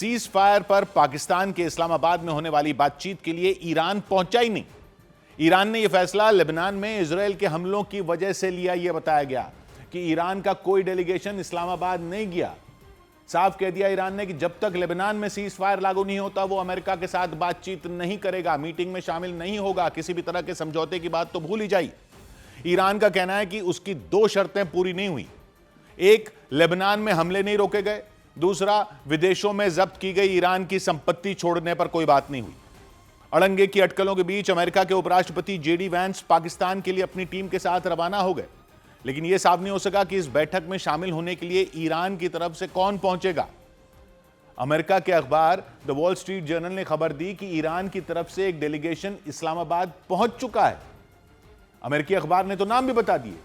Cease fire पर पाकिस्तान के इस्लामाबाद में होने वाली बातचीत के लिए ईरान पहुंचा ही नहीं। ईरान ने यह फैसला लेबनान में इजरायल के हमलों की वजह से लिया। यह बताया गया कि ईरान का कोई डेलीगेशन इस्लामाबाद नहीं गया। साफ कह दिया ईरान ने कि जब तक लेबनान में सीज फायर लागू नहीं होता वो अमेरिका के साथ बातचीत नहीं करेगा, मीटिंग में शामिल नहीं होगा, किसी भी तरह के समझौते की बात तो भूल ही जाई। ईरान का कहना है कि उसकी दो शर्तें पूरी नहीं हुई। एक, लेबनान में हमले नहीं रोके गए। दूसरा, विदेशों में जब्त की गई ईरान की संपत्ति छोड़ने पर कोई बात नहीं हुई। अड़ंगे की अटकलों के बीच अमेरिका के उपराष्ट्रपति जेडी वैंस पाकिस्तान के लिए अपनी टीम के साथ रवाना हो गए, लेकिन यह साफ नहीं हो सका कि इस बैठक में शामिल होने के लिए ईरान की तरफ से कौन पहुंचेगा। अमेरिका के अखबार द वॉल स्ट्रीट जर्नल ने खबर दी कि ईरान की तरफ से एक डेलीगेशन इस्लामाबाद पहुंच चुका है। अमेरिकी अखबार ने तो नाम भी बता दिए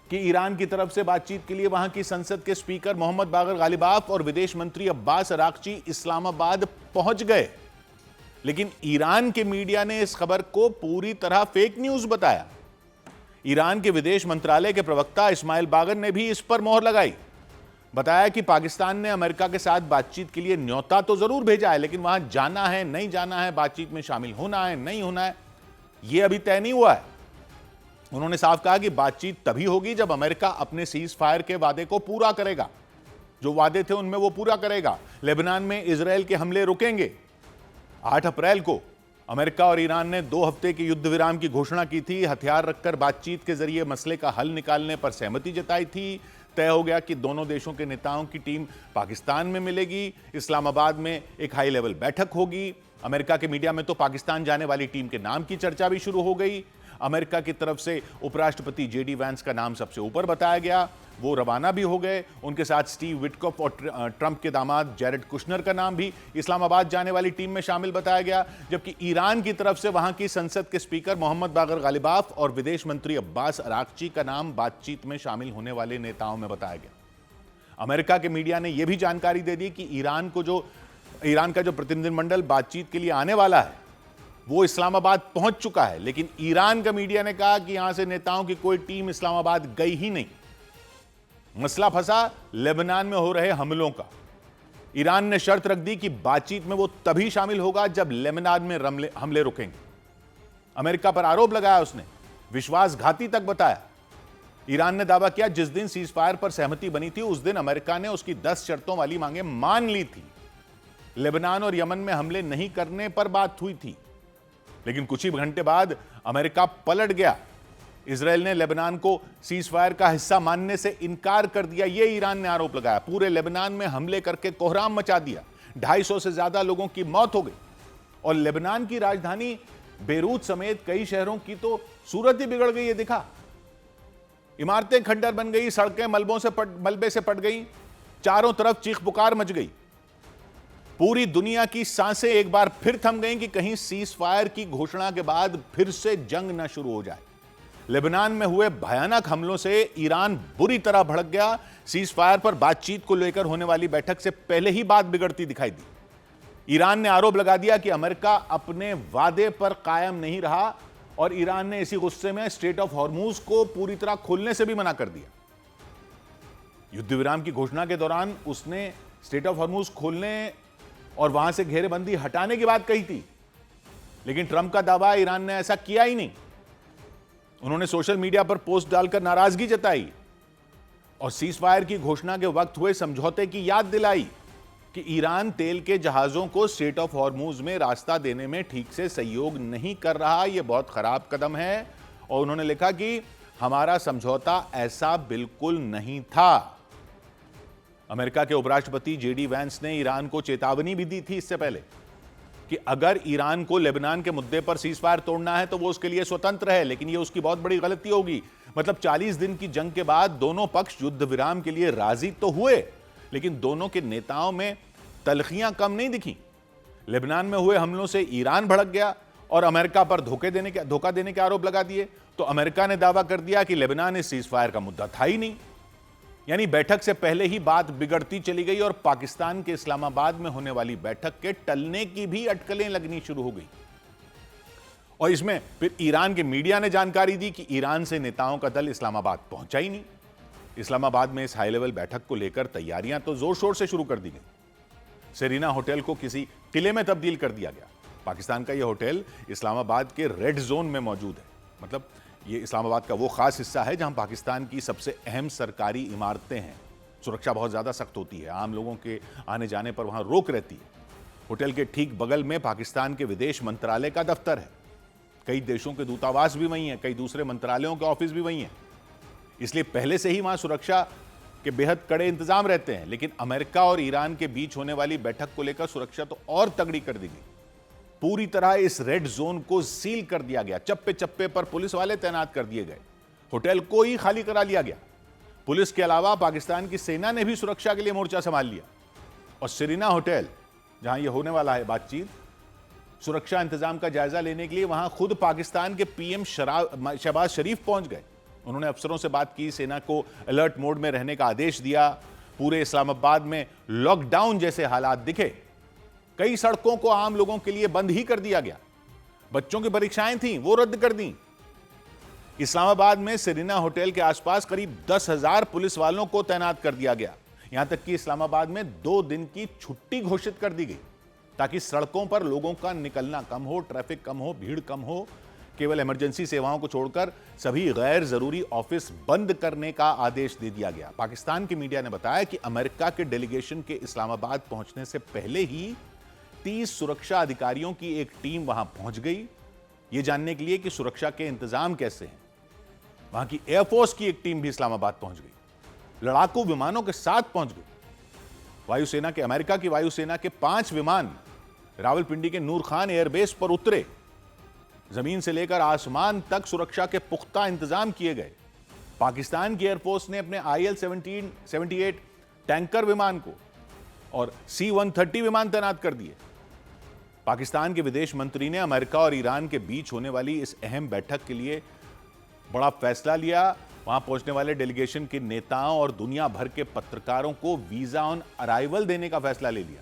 कि ईरान की तरफ से बातचीत के लिए वहां की संसद के स्पीकर मोहम्मद बागर गालिबाफ और विदेश मंत्री अब्बास अराक्ची इस्लामाबाद पहुंच गए। लेकिन ईरान के मीडिया ने इस खबर को पूरी तरह फेक न्यूज बताया। ईरान के विदेश मंत्रालय के प्रवक्ता इस्माइल बागर ने भी इस पर मोहर लगाई। बताया कि पाकिस्तान ने अमेरिका के साथ बातचीत के लिए न्योता तो जरूर भेजा है, लेकिन वहां जाना है नहीं जाना है, बातचीत में शामिल होना है नहीं होना है, यह अभी तय नहीं हुआ है। उन्होंने साफ कहा कि बातचीत तभी होगी जब अमेरिका अपने सीज फायर के वादे को पूरा करेगा। जो वादे थे उनमें वो पूरा करेगा। लेबनान में इजरायल के हमले रुकेंगे। 8 अप्रैल को अमेरिका और ईरान ने 2 हफ्ते के युद्ध विराम की घोषणा की थी। हथियार रखकर बातचीत के जरिए मसले का हल निकालने पर सहमति जताई थी। तय हो गया कि दोनों देशों के नेताओं की टीम पाकिस्तान में मिलेगी। इस्लामाबाद में एक हाई लेवल बैठक होगी। अमेरिका के मीडिया में तो पाकिस्तान जाने वाली टीम के नाम की चर्चा भी शुरू हो गई। अमेरिका की तरफ से उपराष्ट्रपति जेडी वैंस का नाम सबसे ऊपर बताया गया। वो रवाना भी हो गए। उनके साथ स्टीव विटकॉफ और ट्रंप के दामाद जैरेड कुशनर का नाम भी इस्लामाबाद जाने वाली टीम में शामिल बताया गया। जबकि ईरान की तरफ से वहां की संसद के स्पीकर मोहम्मद बागर गालिबाफ और विदेश मंत्री अब्बास अराक्ची का नाम बातचीत में शामिल होने वाले नेताओं में बताया गया। अमेरिका के मीडिया ने यह भी जानकारी दे दी कि ईरान का जो प्रतिनिधिमंडल बातचीत के लिए आने वाला है वो इस्लामाबाद पहुंच चुका है। लेकिन ईरान का मीडिया ने कहा कि यहां से नेताओं की कोई टीम इस्लामाबाद गई ही नहीं। मसला फंसा लेबनान में हो रहे हमलों का। ईरान ने शर्त रख दी कि बातचीत में वो तभी शामिल होगा जब लेबनान में हमले रुकेंगे। अमेरिका पर आरोप लगाया उसने, विश्वासघाती तक बताया। ईरान ने दावा किया जिस दिन सीज फायर पर सहमति बनी थी उस दिन अमेरिका ने उसकी 10 शर्तों वाली मांगे मान ली थी। लेबनान और यमन में हमले नहीं करने पर बात हुई थी। लेकिन कुछ ही घंटे बाद अमेरिका पलट गया। इजरायल ने लेबनान को सीज फायर का हिस्सा मानने से इनकार कर दिया। यह ईरान ने आरोप लगाया। पूरे लेबनान में हमले करके कोहराम मचा दिया। 250 से ज्यादा लोगों की मौत हो गई और लेबनान की राजधानी बेरूत समेत कई शहरों की तो सूरत ही बिगड़ गई। ये दिखा, इमारतें खंडर बन गई, सड़कें मलबे से पट गई, चारों तरफ चीख पुकार मच गई। पूरी दुनिया की सांसें एक बार फिर थम गईं कि कहीं सीज फायर की घोषणा के बाद फिर से जंग न शुरू हो जाए। लेबनान में हुए भयानक हमलों से ईरान बुरी तरह भड़क गया। सीज फायर पर बातचीत को लेकर होने वाली बैठक से पहले ही बात बिगड़ती दिखाई दी। ईरान ने आरोप लगा दिया कि अमेरिका अपने वादे पर कायम नहीं रहा और ईरान ने इसी गुस्से में स्ट्रेट ऑफ हॉर्मूज को पूरी तरह खोलने से भी मना कर दिया। युद्ध विराम की घोषणा के दौरान उसने स्ट्रेट ऑफ हॉर्मूज खोलने और वहां से घेरेबंदी हटाने की बात कही थी, लेकिन ट्रंप का दावा ईरान ने ऐसा किया ही नहीं। उन्होंने सोशल मीडिया पर पोस्ट डालकर नाराजगी जताई और सीज फायर की घोषणा के वक्त हुए समझौते की याद दिलाई कि ईरान तेल के जहाजों को स्ट्रेट ऑफ हॉर्मूज में रास्ता देने में ठीक से सहयोग नहीं कर रहा। यह बहुत खराब कदम है। और उन्होंने लिखा कि हमारा समझौता ऐसा बिल्कुल नहीं था। अमेरिका के उपराष्ट्रपति जेडी वैंस ने ईरान को चेतावनी भी दी थी इससे पहले कि अगर ईरान को लेबनान के मुद्दे पर सीज फायर तोड़ना है तो वो उसके लिए स्वतंत्र है, लेकिन ये उसकी बहुत बड़ी गलती होगी। मतलब 40 दिन की जंग के बाद दोनों पक्ष युद्ध विराम के लिए राजी तो हुए, लेकिन दोनों के नेताओं में तलखियां कम नहीं दिखी। लेबनान में हुए हमलों से ईरान भड़क गया और अमेरिका पर धोखा देने के आरोप लगा दिए। तो अमेरिका ने दावा कर दिया कि लेबनान इस सीज फायर का मुद्दा था ही नहीं। यानी बैठक से पहले ही बात बिगड़ती चली गई और पाकिस्तान के इस्लामाबाद में होने वाली बैठक के टलने की भी अटकलें लगनी शुरू हो गई। और इसमें फिर ईरान के मीडिया ने जानकारी दी कि ईरान से नेताओं का दल इस्लामाबाद पहुंचा ही नहीं। इस्लामाबाद में इस हाई लेवल बैठक को लेकर तैयारियां तो जोर शोर से शुरू कर दी गई। सेरीना होटल को किसी किले में तब्दील कर दिया गया। पाकिस्तान का यह होटल इस्लामाबाद के रेड जोन में मौजूद है। मतलब ये इस्लामाबाद का वो खास हिस्सा है जहां पाकिस्तान की सबसे अहम सरकारी इमारतें हैं। सुरक्षा बहुत ज़्यादा सख्त होती है, आम लोगों के आने जाने पर वहां रोक रहती है। होटल के ठीक बगल में पाकिस्तान के विदेश मंत्रालय का दफ्तर है। कई देशों के दूतावास भी वहीं हैं, कई दूसरे मंत्रालयों के ऑफिस भी वहीं हैं। इसलिए पहले से ही वहां सुरक्षा के बेहद कड़े इंतजाम रहते हैं। लेकिन अमेरिका और ईरान के बीच होने वाली बैठक को लेकर सुरक्षा तो और तगड़ी कर दी गई। पूरी तरह इस रेड जोन को सील कर दिया गया। चप्पे चप्पे पर पुलिस वाले तैनात कर दिए गए। होटल को ही खाली करा लिया गया। पुलिस के अलावा पाकिस्तान की सेना ने भी सुरक्षा के लिए मोर्चा संभाल लिया। और सेरीना होटल जहां यह होने वाला है बातचीत, सुरक्षा इंतजाम का जायजा लेने के लिए वहां खुद पाकिस्तान के पीएम शहबाज शरीफ पहुंच गए। उन्होंने अफसरों से बात की, सेना को अलर्ट मोड में रहने का आदेश दिया। पूरे इस्लामाबाद में लॉकडाउन जैसे हालात दिखे। कई सड़कों को आम लोगों के लिए बंद ही कर दिया गया। बच्चों की परीक्षाएं थीं, वो रद्द कर दी। इस्लामाबाद में सेरीना होटल के आसपास करीब 10,000 पुलिस वालों को तैनात कर दिया गया। यहां तक कि इस्लामाबाद में 2 दिन की छुट्टी घोषित कर दी गई ताकि सड़कों पर लोगों का निकलना कम हो, ट्रैफिक कम हो, भीड़ कम हो। केवल इमरजेंसी सेवाओं को छोड़कर सभी गैर जरूरी ऑफिस बंद करने का आदेश दे दिया गया। पाकिस्तान की मीडिया ने बताया कि अमेरिका के डेलीगेशन के इस्लामाबाद पहुंचने से पहले ही 30 सुरक्षा अधिकारियों की एक टीम वहां पहुंच गई, यह जानने के लिए कि सुरक्षा के इंतजाम कैसे हैं। वहां की एयरफोर्स की एक टीम भी इस्लामाबाद पहुंच गई, लड़ाकू विमानों के साथ पहुंच गई। वायुसेना के अमेरिका की वायुसेना के 5 विमान रावलपिंडी के नूर खान एयरबेस पर उतरे। जमीन से लेकर आसमान तक सुरक्षा के पुख्ता इंतजाम किए गए। पाकिस्तान की एयरफोर्स ने अपने IL-78 टैंकर विमान को और C-130 विमान तैनात कर दिए। पाकिस्तान के विदेश मंत्री ने अमेरिका और ईरान के बीच होने वाली इस अहम बैठक के लिए बड़ा फैसला लिया। वहां पहुंचने वाले डेलीगेशन के नेताओं और दुनिया भर के पत्रकारों को वीजा ऑन अराइवल देने का फैसला ले लिया।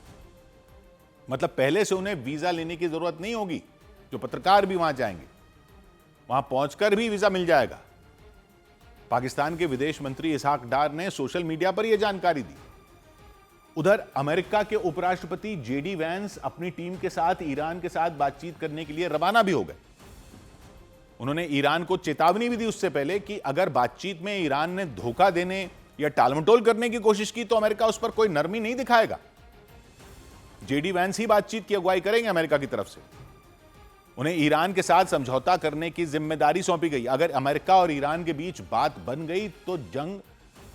मतलब पहले से उन्हें वीजा लेने की जरूरत नहीं होगी। जो पत्रकार भी वहां जाएंगे, वहां पहुंचकर भी वीजा मिल जाएगा। पाकिस्तान के विदेश मंत्री इसहाक डार ने सोशल मीडिया पर यह जानकारी दी। उधर अमेरिका के उपराष्ट्रपति JD वैंस अपनी टीम के साथ ईरान के साथ बातचीत करने के लिए रवाना भी हो गए। उन्होंने ईरान को चेतावनी भी दी उससे पहले कि अगर बातचीत में ईरान ने धोखा देने या टालमटोल करने की कोशिश की तो अमेरिका उस पर कोई नरमी नहीं दिखाएगा। JD वैंस ही बातचीत की अगुवाई करेंगे अमेरिका की तरफ से। उन्हें ईरान के साथ समझौता करने की जिम्मेदारी सौंपी गई। अगर अमेरिका और ईरान के बीच बात बन गई तो जंग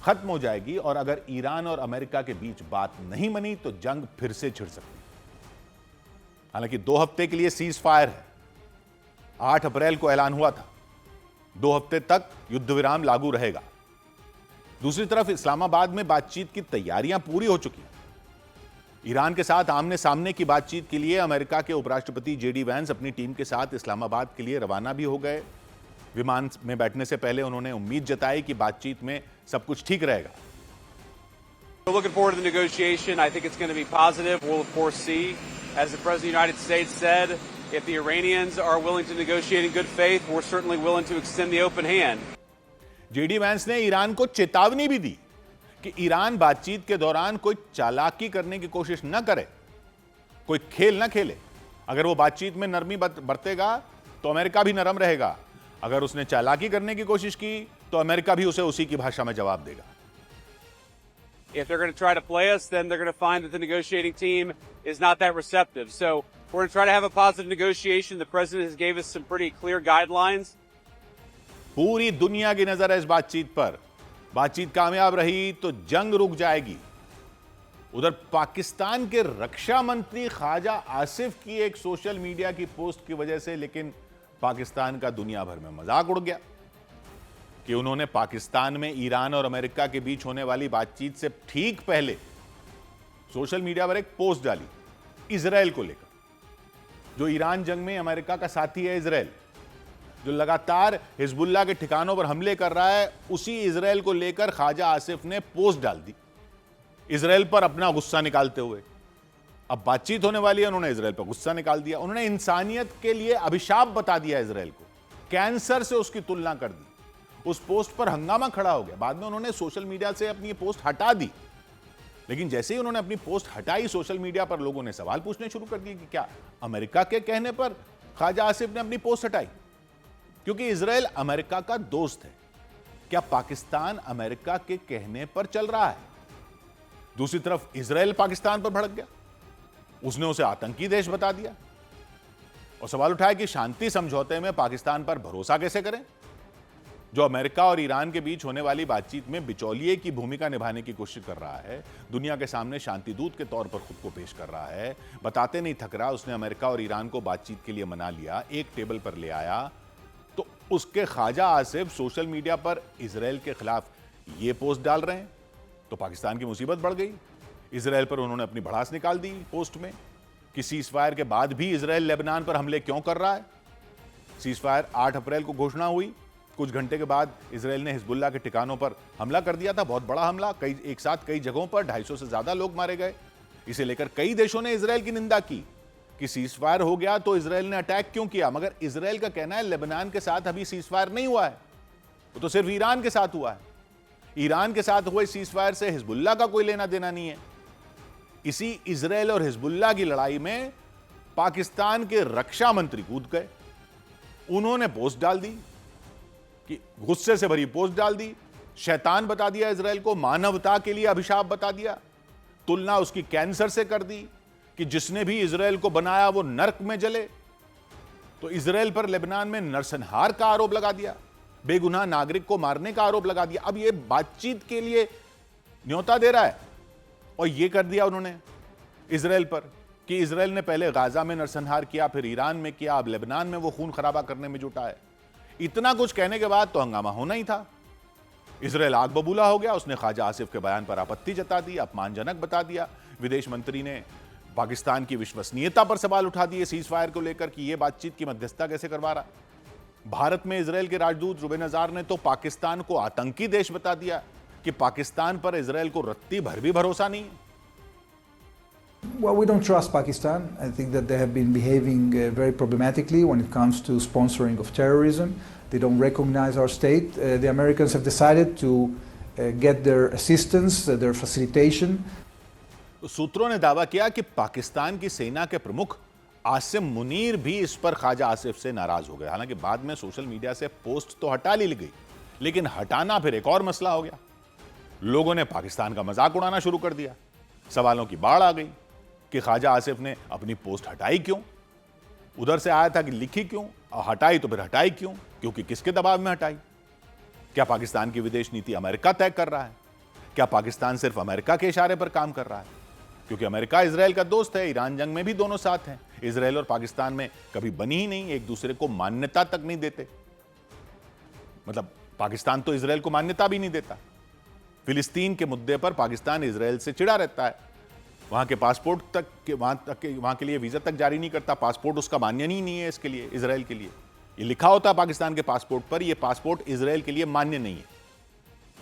खत्म हो जाएगी, और अगर ईरान और अमेरिका के बीच बात नहीं बनी तो जंग फिर से छिड़ सकती है। हालांकि 2 हफ्ते के लिए सीज फायर है। 8 अप्रैल को ऐलान हुआ था। 2 हफ्ते तक युद्ध विराम लागू रहेगा। दूसरी तरफ इस्लामाबाद में बातचीत की तैयारियां पूरी हो चुकी हैं। ईरान के साथ आमने सामने की बातचीत के लिए अमेरिका के उपराष्ट्रपति JD वैंस अपनी टीम के साथ इस्लामाबाद के लिए रवाना भी हो गए। विमान में बैठने से पहले उन्होंने उम्मीद जताई कि बातचीत में सब कुछ ठीक रहेगा। We're looking forward to the negotiation. I think it's going to be positive. We'll of course see, as the President of the United States said, if the Iranians are willing to negotiate in good faith, we're certainly willing to extend the open hand. JD Vance ने Iran को चेतावनी भी दी कि Iran बातचीत के दौरान कोई चालाकी करने की कोशिश न करे, कोई खेल न खेले। अगर वो बातचीत में नरमी बरतेगा तो अमेरिका भी नरम रहेगा। अगर उसने चालाकी करने की कोशिश की तो अमेरिका भी उसे उसी की भाषा में जवाब देगा। If they're going to try to play us, then they're going to find that the negotiating team is not that receptive. So we're going to try to have a positive negotiation. The president has gave us some pretty clear guidelines. पूरी दुनिया की नजर है इस बातचीत पर। बातचीत कामयाब रही तो जंग रुक जाएगी। उधर पाकिस्तान के रक्षा मंत्री ख्वाजा आसिफ की एक सोशल मीडिया की पोस्ट की वजह से लेकिन पाकिस्तान का दुनिया भर में मजाक उड़ गया कि उन्होंने पाकिस्तान में ईरान और अमेरिका के बीच होने वाली बातचीत से ठीक पहले सोशल मीडिया पर एक पोस्ट डाली इजराइल को लेकर। जो ईरान जंग में अमेरिका का साथी है इजराइल, जो लगातार हिजबुल्लाह के ठिकानों पर हमले कर रहा है, उसी इजराइल को लेकर ख्वाजा आसिफ ने पोस्ट डाल दी इजराइल पर अपना गुस्सा निकालते हुए। अब बातचीत होने वाली है, उन्होंने इजराइल पर गुस्सा निकाल दिया। उन्होंने इंसानियत के लिए अभिशाप बता दिया इजराइल को, कैंसर से उसकी तुलना कर दी। उस पोस्ट पर हंगामा खड़ा हो गया। बाद में उन्होंने सोशल मीडिया से अपनी पोस्ट हटा दी। लेकिन जैसे ही उन्होंने अपनी पोस्ट हटाई, सोशल मीडिया पर लोगों ने सवाल पूछने शुरू कर दिए कि क्या अमेरिका के कहने पर ख्वाजा आसिफ ने अपनी पोस्ट हटाई? क्योंकि इजराइल अमेरिका का दोस्त है, क्या पाकिस्तान अमेरिका के कहने पर चल रहा है? दूसरी तरफ इजराइल पाकिस्तान पर भड़क गया, उसने उसे आतंकी देश बता दिया और सवाल उठाया कि शांति समझौते में पाकिस्तान पर भरोसा कैसे करें, जो अमेरिका और ईरान के बीच होने वाली बातचीत में बिचौलिए की भूमिका निभाने की कोशिश कर रहा है, दुनिया के सामने शांति दूत के तौर पर खुद को पेश कर रहा है, बताते नहीं थक रहा। उसने अमेरिका और ईरान को बातचीत के लिए मना लिया, एक टेबल पर ले आया, तो उसके ख्वाजा आसिफ सोशल मीडिया पर इजराइल के खिलाफ ये पोस्ट डाल रहे हैं, तो पाकिस्तान की मुसीबत बढ़ गई। इजराइल पर उन्होंने अपनी भड़ास निकाल दी पोस्ट में कि सीजफायर के बाद भी इजराइल लेबनान पर हमले क्यों कर रहा है। सीजफायर 8 अप्रैल को घोषणा हुई, कुछ घंटे के बाद इजराइल ने हिजबुल्लाह के ठिकानों पर हमला कर दिया था, बहुत बड़ा हमला, एक साथ कई जगहों पर 250 से ज्यादा लोग मारे गए। इसे लेकर कई देशों ने इजराइल की निंदा की कि सीजफायर हो गया तो इजराइल ने अटैक क्यों किया, मगर इजराइल का कहना है लेबनान के साथ अभी सीजफायर नहीं हुआ है, वो तो सिर्फ ईरान के साथ हुआ है। ईरान के साथ हुए सीजफायर से हिजबुल्लाह का कोई लेना देना नहीं है। इसी इजराइल और हिजबुल्लाह की लड़ाई में पाकिस्तान के रक्षा मंत्री कूद गए, उन्होंने पोस्ट डाल दी कि गुस्से से भरी पोस्ट डाल दी, शैतान बता दिया इजराइल को, मानवता के लिए अभिशाप बता दिया, तुलना उसकी कैंसर से कर दी कि जिसने भी इजराइल को बनाया वो नर्क में जले। तो इजराइल पर लेबनान में नरसंहार का आरोप लगा दिया, बेगुनाह नागरिक को मारने का आरोप लगा दिया। अब ये बातचीत के लिए न्योता दे रहा है और ये कर दिया उन्होंने इजराइल पर कि इजराइल ने पहले गाजा में नरसंहार किया, फिर ईरान में किया, अब लेबनान में वो खून खराबा करने में जुटा है। इतना कुछ कहने के बाद तो हंगामा होना ही था। इजराइल आग बबूला हो गया, उसने ख्वाजा आसिफ के बयान पर आपत्ति जता दी, अपमानजनक बता दिया। विदेश मंत्री ने पाकिस्तान की विश्वसनीयता पर सवाल उठा दिए सीजफायर को लेकर कि यह बातचीत की मध्यस्थता कैसे करवा रहा। भारत में इजराइल के राजदूत रुबेन अजार ने तो पाकिस्तान को आतंकी देश बता दिया कि पाकिस्तान पर इजराइल को रत्ती भर भी भरोसा नहीं है। Well, we don't trust Pakistan. I think that they have been behaving very problematically when it comes to sponsoring of terrorism. They don't recognize our state. The Americans have decided to get their assistance, their facilitation. सूत्रों ने दावा किया कि पाकिस्तान की सेना के प्रमुख आसिम मुनीर भी इस पर ख्वाजा आसिफ से नाराज हो गए। हालांकि बाद में सोशल मीडिया से पोस्ट तो हटा ली गई, लेकिन हटाना फिर एक और मसला हो गया। लोगों ने पाकिस्तान का मजाक उड़ाना शुरू कर दिया, सवालों की बाढ़ आ गई कि ख्वाजा आसिफ ने अपनी पोस्ट हटाई क्यों, उधर से आया था कि लिखी क्यों, और हटाई तो फिर हटाई क्यों, क्योंकि किसके दबाव में हटाई। क्या पाकिस्तान की विदेश नीति अमेरिका तय कर रहा है? क्या पाकिस्तान सिर्फ अमेरिका के इशारे पर काम कर रहा है? क्योंकि अमेरिका इजराइल का दोस्त है, ईरान जंग में भी दोनों साथ हैं। इजराइल और पाकिस्तान में कभी बनी ही नहीं, एक दूसरे को मान्यता तक नहीं देते। मतलब पाकिस्तान तो इजराइल को मान्यता भी नहीं देता। फिलिस्तीन के मुद्दे पर पाकिस्तान इजराइल से चिढ़ा रहता है, वहां के पासपोर्ट तक वहां के लिए वीजा तक जारी नहीं करता, पासपोर्ट उसका मान्य ही नहीं है इसके लिए, इजराइल के लिए। ये लिखा होता है पाकिस्तान के पासपोर्ट पर, ये पासपोर्ट इजराइल के लिए मान्य नहीं है।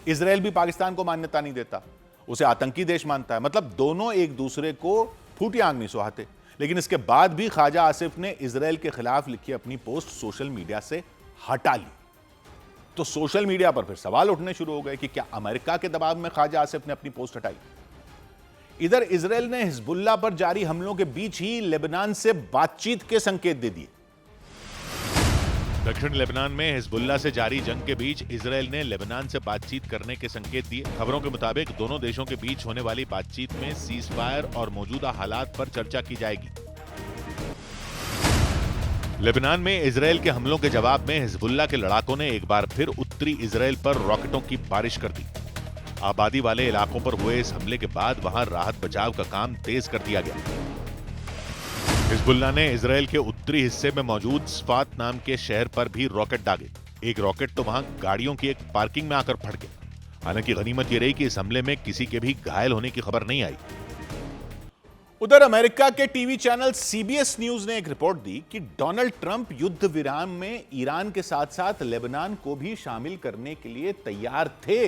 इजराइल भी पाकिस्तान को मान्यता नहीं देता, उसे आतंकी देश मानता है। मतलब दोनों एक दूसरे को फूटी आंख नहीं सुहाते। लेकिन इसके बाद भी ख्वाजा आसिफ ने इजराइल के खिलाफ लिखी अपनी पोस्ट सोशल मीडिया से हटा ली। तो सोशल मीडिया पर फिर सवाल उठने शुरू हो गए कि क्या अमेरिका के दबाव में ख्वाजा आसिफ ने अपनी पोस्ट हटाई। इधर इजराइल ने हिजबुल्लाह पर जारी हमलों के बीच ही लेबनान से बातचीत के संकेत दे दिए। दक्षिण लेबनान में हिजबुल्लाह से जारी जंग के बीच इजराइल ने लेबनान से बातचीत करने के संकेत दिए। खबरों के मुताबिक दोनों देशों के बीच होने वाली बातचीत में सीजफायर और मौजूदा हालात पर चर्चा की जाएगी। लेबनान में इजराइल के हमलों के जवाब में हिजबुल्लाह के लड़ाकों ने एक बार फिर उत्तरी इजराइल पर रॉकेटों की बारिश कर दी। आबादी वाले इलाकों पर हुए इस हमले के बाद वहां राहत बचाव का काम तेज कर दिया गया। हिजबुल्लाह ने इजराइल के उत्तरी हिस्से में मौजूद स्फात नाम के शहर पर भी रॉकेट दागे। एक रॉकेट तो वहां गाड़ियों की एक पार्किंग में आकर फट गया। हालांकि गनीमत यह रही कि इस हमले में किसी के भी घायल होने की खबर नहीं आई। उधर अमेरिका के टीवी चैनल सीबीएस न्यूज ने एक रिपोर्ट दी कि डोनाल्ड ट्रंप युद्ध विराम में ईरान के साथ साथ लेबनान को भी शामिल करने के लिए तैयार थे,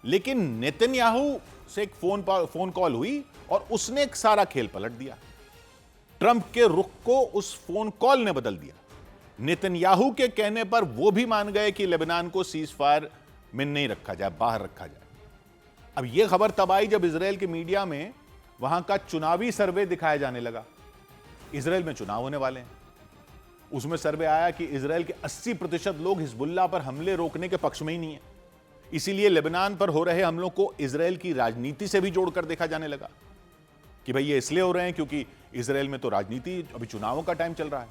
लेकिन नेतन्याहू से एक फोन कॉल हुई और उसने एक सारा खेल पलट दिया। ट्रंप के रुख को उस फोन कॉल ने बदल दिया। नेतन्याहू के कहने पर वो भी मान गए कि लेबनान को सीज फायर में नहीं रखा जाए, बाहर रखा जाए। अब यह खबर तब आई जब इजराइल के मीडिया में वहां का चुनावी सर्वे दिखाया जाने लगा। इजराइल में चुनाव होने वाले हैं, उसमें सर्वे आया कि इजराइल के 80% लोग हिजबुल्लाह पर हमले रोकने के पक्ष में ही नहीं है। इसीलिए लेबनान पर हो रहे हमलों को इजराइल की राजनीति से भी जोड़कर देखा जाने लगा कि भाई ये इसलिए हो रहे हैं क्योंकि इजराइल में तो राजनीति, अभी चुनावों का टाइम चल रहा है।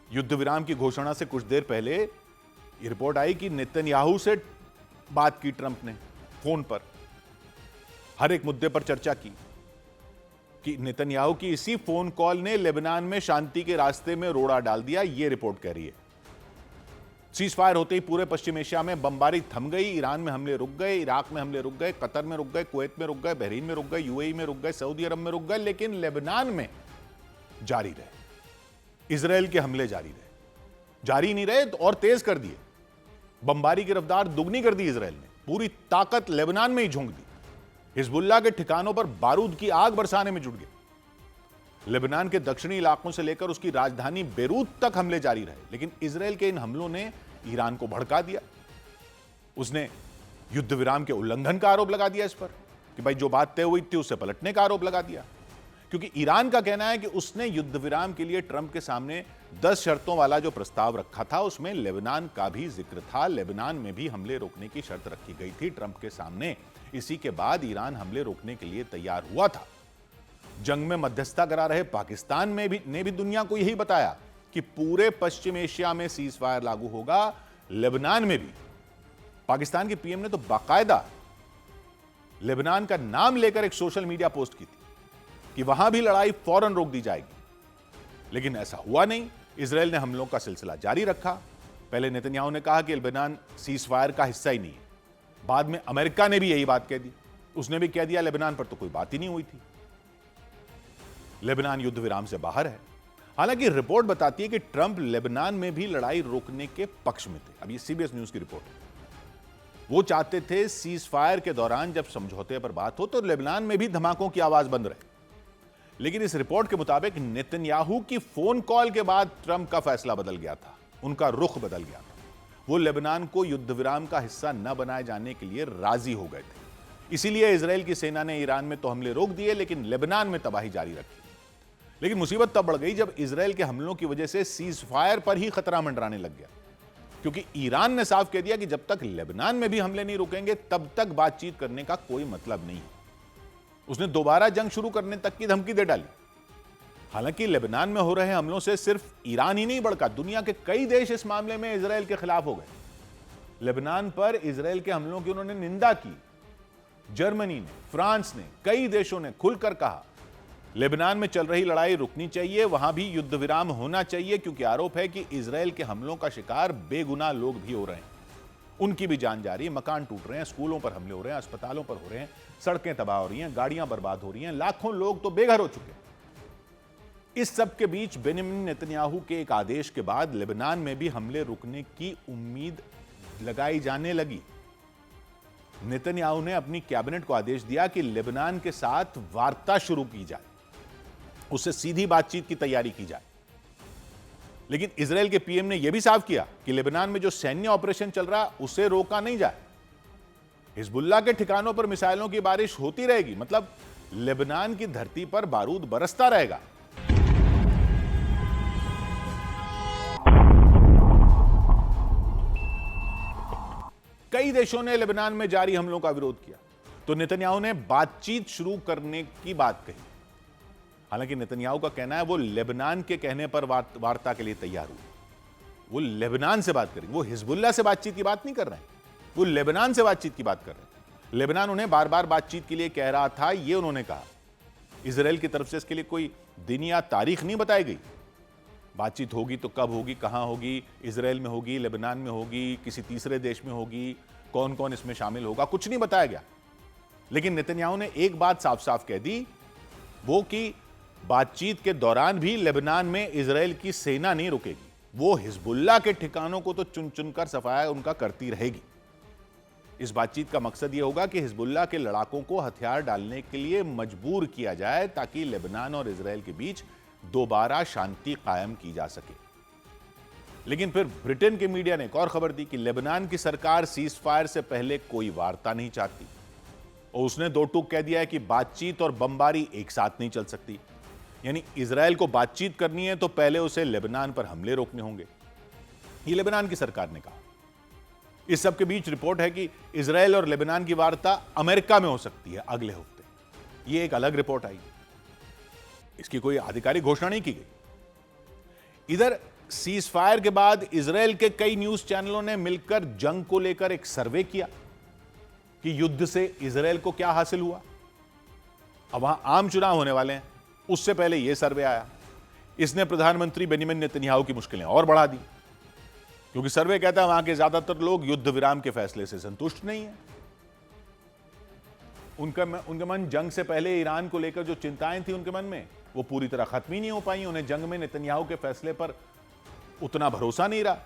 युद्ध विराम की घोषणा से कुछ देर पहले ये रिपोर्ट आई कि नेतन्याहू से बात की ट्रंप ने फोन पर, हर एक मुद्दे पर चर्चा की कि नेतन्याहू की इसी फोन कॉल ने लेबनान में शांति के रास्ते में रोड़ा डाल दिया, ये रिपोर्ट कह रही है। सीज फायर होते ही पूरे पश्चिम एशिया में बमबारी थम गई, ईरान में हमले रुक गए, इराक में हमले रुक गए, कतर में रुक गए, कुवैत में रुक गए, बहरीन में रुक गए, यूएई में रुक गए, सऊदी अरब में रुक गए, लेकिन लेबनान में जारी रहे। इजराइल के हमले जारी रहे, जारी नहीं रहे और तेज कर दिए। बमबारी की रफ्तार दुगनी कर दी इजराइल ने, पूरी ताकत लेबनान में ही झोंक दी। हिजबुल्लाह के ठिकानों पर बारूद की आग बरसाने में जुट गए। लेबनान के दक्षिणी इलाकों से लेकर उसकी राजधानी बेरूत तक हमले जारी रहे, लेकिन इजराइल के इन हमलों ने ईरान को भड़का दिया। उसने युद्ध विराम के उल्लंघन का आरोप लगा दिया इस पर कि भाई जो बात तय हुई थी उससे पलटने का आरोप लगा दिया, क्योंकि ईरान का कहना है कि उसने युद्ध विराम के लिए ट्रंप के सामने 10 शर्तों वाला जो प्रस्ताव रखा था उसमें लेबनान का भी जिक्र था। लेबनान में भी हमले रोकने की शर्त रखी गई थी ट्रंप के सामने। इसी के बाद ईरान हमले रोकने के लिए तैयार हुआ था। जंग में मध्यस्थता करा रहे पाकिस्तान में भी ने भी दुनिया को यही बताया कि पूरे पश्चिम एशिया में सीज फायर लागू होगा, लेबनान में भी। पाकिस्तान के पीएम ने तो बाकायदा लेबनान का नाम लेकर एक सोशल मीडिया पोस्ट की थी कि वहां भी लड़ाई फौरन रोक दी जाएगी, लेकिन ऐसा हुआ नहीं। इजराइल ने हमलों का सिलसिला जारी रखा। पहले नेतन्याहू ने कहा कि लेबनान सीज फायर का हिस्सा ही नहीं है, बाद में अमेरिका ने भी यही बात कह दी, उसने भी कह दिया लेबनान पर तो कोई बात ही नहीं हुई थी, लेबनान युद्ध विराम से बाहर है। हालांकि रिपोर्ट बताती है कि ट्रंप लेबनान में भी लड़ाई रोकने के पक्ष में थे। अब ये सीबीएस न्यूज की रिपोर्ट है। वो चाहते थे सीज फायर के दौरान जब समझौते पर बात हो तो लेबनान में भी धमाकों की आवाज बंद रहे, लेकिन इस रिपोर्ट के मुताबिक नेतन्याहू की फोन कॉल के बाद ट्रंप का फैसला बदल गया था, उनका रुख बदल गया था। वो लेबनान को युद्ध विराम का हिस्सा न बनाए जाने के लिए राजी हो गए थे। इसीलिए इजराइल की सेना ने ईरान में तो हमले रोक दिए, लेकिन लेबनान में तबाही जारी रखी। लेकिन मुसीबत तब बढ़ गई जब इजराइल के हमलों की वजह से सीज फायर पर ही खतरा मंडराने लग गया, क्योंकि ईरान ने साफ कह दिया कि जब तक लेबनान में भी हमले नहीं रुकेंगे तब तक बातचीत करने का कोई मतलब नहीं है। उसने दोबारा जंग शुरू करने तक की धमकी दे डाली। हालांकि लेबनान में हो रहे हमलों से सिर्फ ईरान ही नहीं भड़का, दुनिया के कई देश इस मामले में इजराइल के खिलाफ हो गए। लेबनान पर इजराइल के हमलों की उन्होंने निंदा की। जर्मनी ने, फ्रांस ने, कई देशों ने खुलकर कहा लेबनान में चल रही लड़ाई रुकनी चाहिए, वहां भी युद्ध विराम होना चाहिए, क्योंकि आरोप है कि इजराइल के हमलों का शिकार बेगुनाह लोग भी हो रहे हैं, उनकी भी जान जा रही है, मकान टूट रहे हैं, स्कूलों पर हमले हो रहे हैं, अस्पतालों पर हो रहे हैं, सड़कें तबाह हो रही हैं, गाड़ियां बर्बाद हो रही हैं, लाखों लोग तो बेघर हो चुके हैं। इस सब के बीच बेंजामिन नेतन्याहू के एक आदेश के बाद लेबनान में भी हमले रुकने की उम्मीद लगाई जाने लगी। नेतन्याहू ने अपनी कैबिनेट को आदेश दिया कि लेबनान के साथ वार्ता शुरू की जाए, उससे सीधी बातचीत की तैयारी की जाए। लेकिन इजराइल के पीएम ने यह भी साफ किया कि लेबनान में जो सैन्य ऑपरेशन चल रहा उसे रोका नहीं जाए। हिजबुल्लाह के ठिकानों पर मिसाइलों की बारिश होती रहेगी, मतलब लेबनान की धरती पर बारूद बरसता रहेगा। कई देशों ने लेबनान में जारी हमलों का विरोध किया, तो नेतन्याहू ने बातचीत शुरू करने की बात कही। हालांकि नेतन्याहू का कहना है वो लेबनान के कहने पर वार्ता के लिए तैयार हुए, वो लेबनान से बात करेंगे, वो हिजबुल्लाह से बातचीत की बात नहीं कर रहे हैं, वो लेबनान से बातचीत की बात कर रहे हैं। लेबनान उन्हें बार बार बातचीत के लिए कह रहा था, ये उन्होंने कहा। इजराइल की तरफ से इसके लिए कोई दिन या तारीख नहीं बताई गई। बातचीत होगी तो कब होगी, कहां होगी, इजराइल में होगी, लेबनान में होगी, किसी तीसरे देश में होगी, कौन कौन इसमें शामिल होगा, कुछ नहीं बताया गया। लेकिन नेतन्याहू ने एक बात साफ साफ कह दी, वो कि बातचीत के दौरान भी लेबनान में इजराइल की सेना नहीं रुकेगी, वो हिजबुल्लाह के ठिकानों को तो चुन चुनकर सफाया उनका करती रहेगी। इस बातचीत का मकसद यह होगा कि हिजबुल्लाह के लड़ाकों को हथियार डालने के लिए मजबूर किया जाए, ताकि लेबनान और इजराइल के बीच दोबारा शांति कायम की जा सके। लेकिन फिर ब्रिटेन के मीडिया ने एक और खबर दी कि लेबनान की सरकार सीज फायर से पहले कोई वार्ता नहीं चाहती। और उसने दो टूक कह दिया है कि बातचीत और बमबारी एक साथ नहीं चल सकती। यानी इजराइल को बातचीत करनी है तो पहले उसे लेबनान पर हमले रोकने होंगे, ये लेबनान की सरकार ने कहा। इस सब के बीच रिपोर्ट है कि इजराइल और लेबनान की वार्ता अमेरिका में हो सकती है अगले हफ्ते। ये एक अलग रिपोर्ट आई, इसकी कोई आधिकारिक घोषणा नहीं की गई। इधर सीज फायर के बाद इजराइल के कई न्यूज चैनलों ने मिलकर जंग को लेकर एक सर्वे किया कि युद्ध से इजराइल को क्या हासिल हुआ। अब वहां आम चुनाव होने वाले हैं, उससे पहले यह सर्वे आया। इसने प्रधानमंत्री बेंजामिन नेतन्याहू की मुश्किलें और बढ़ा दी, क्योंकि सर्वे कहता है वहां के ज्यादातर लोग युद्ध विराम के फैसले से संतुष्ट नहीं है। उनके मन जंग से पहले ईरान को लेकर जो चिंताएं थी उनके मन में, वो पूरी तरह खत्म ही नहीं हो पाई। उन्हें जंग में नेतन्याहू के फैसले पर उतना भरोसा नहीं रहा।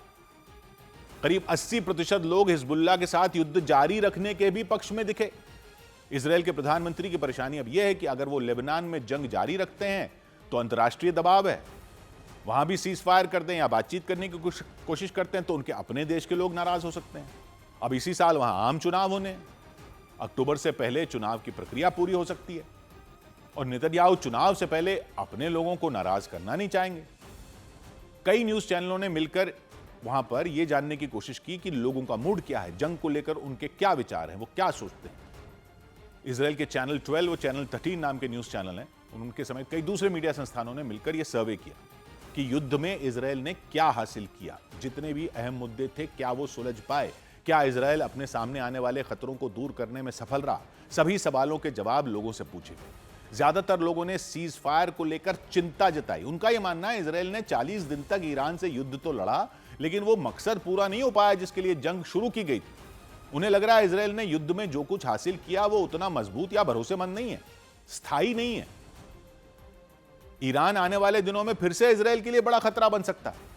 करीब 80% लोग हिजबुल्लाह के साथ युद्ध जारी रखने के भी पक्ष में दिखे। इजराइल के प्रधानमंत्री की परेशानी अब यह है कि अगर वो लेबनान में जंग जारी रखते हैं तो अंतर्राष्ट्रीय दबाव है, वहां भी सीज फायर कर दें या बातचीत करने की कोशिश करते हैं तो उनके अपने देश के लोग नाराज हो सकते हैं। अब इसी साल वहां आम चुनाव होने हैं, अक्टूबर से पहले चुनाव की प्रक्रिया पूरी हो सकती है और नेतन्याहू चुनाव से पहले अपने लोगों को नाराज करना नहीं चाहेंगे। कई न्यूज चैनलों ने मिलकर वहां पर यह जानने की कोशिश की कि लोगों का मूड क्या है, जंग को लेकर उनके क्या विचार हैं, वो क्या सोचते हैं। इजराइल के चैनल 12 और चैनल 13 नाम के न्यूज चैनल हैं, उनके समेत कई दूसरे मीडिया संस्थानों ने मिलकर यह सर्वे किया कि युद्ध में इजराइल ने क्या हासिल किया, जितने भी अहम मुद्दे थे क्या वो सुलझ पाए, क्या इजराइल अपने सामने आने वाले खतरों को दूर करने में सफल रहा। सभी सवालों के जवाब लोगों से पूछे गए। ज्यादातर लोगों ने सीज फायर को लेकर चिंता जताई। उनका यह मानना है इजराइल ने 40 दिन तक ईरान से युद्ध तो लड़ा, लेकिन वो मकसद पूरा नहीं हो पाया जिसके लिए जंग शुरू की गई थी। उन्हें लग रहा है इजराइल ने युद्ध में जो कुछ हासिल किया वो उतना मजबूत या भरोसेमंद नहीं है, स्थायी नहीं है। ईरान आने वाले दिनों में फिर से इजराइल के लिए बड़ा खतरा बन सकता है।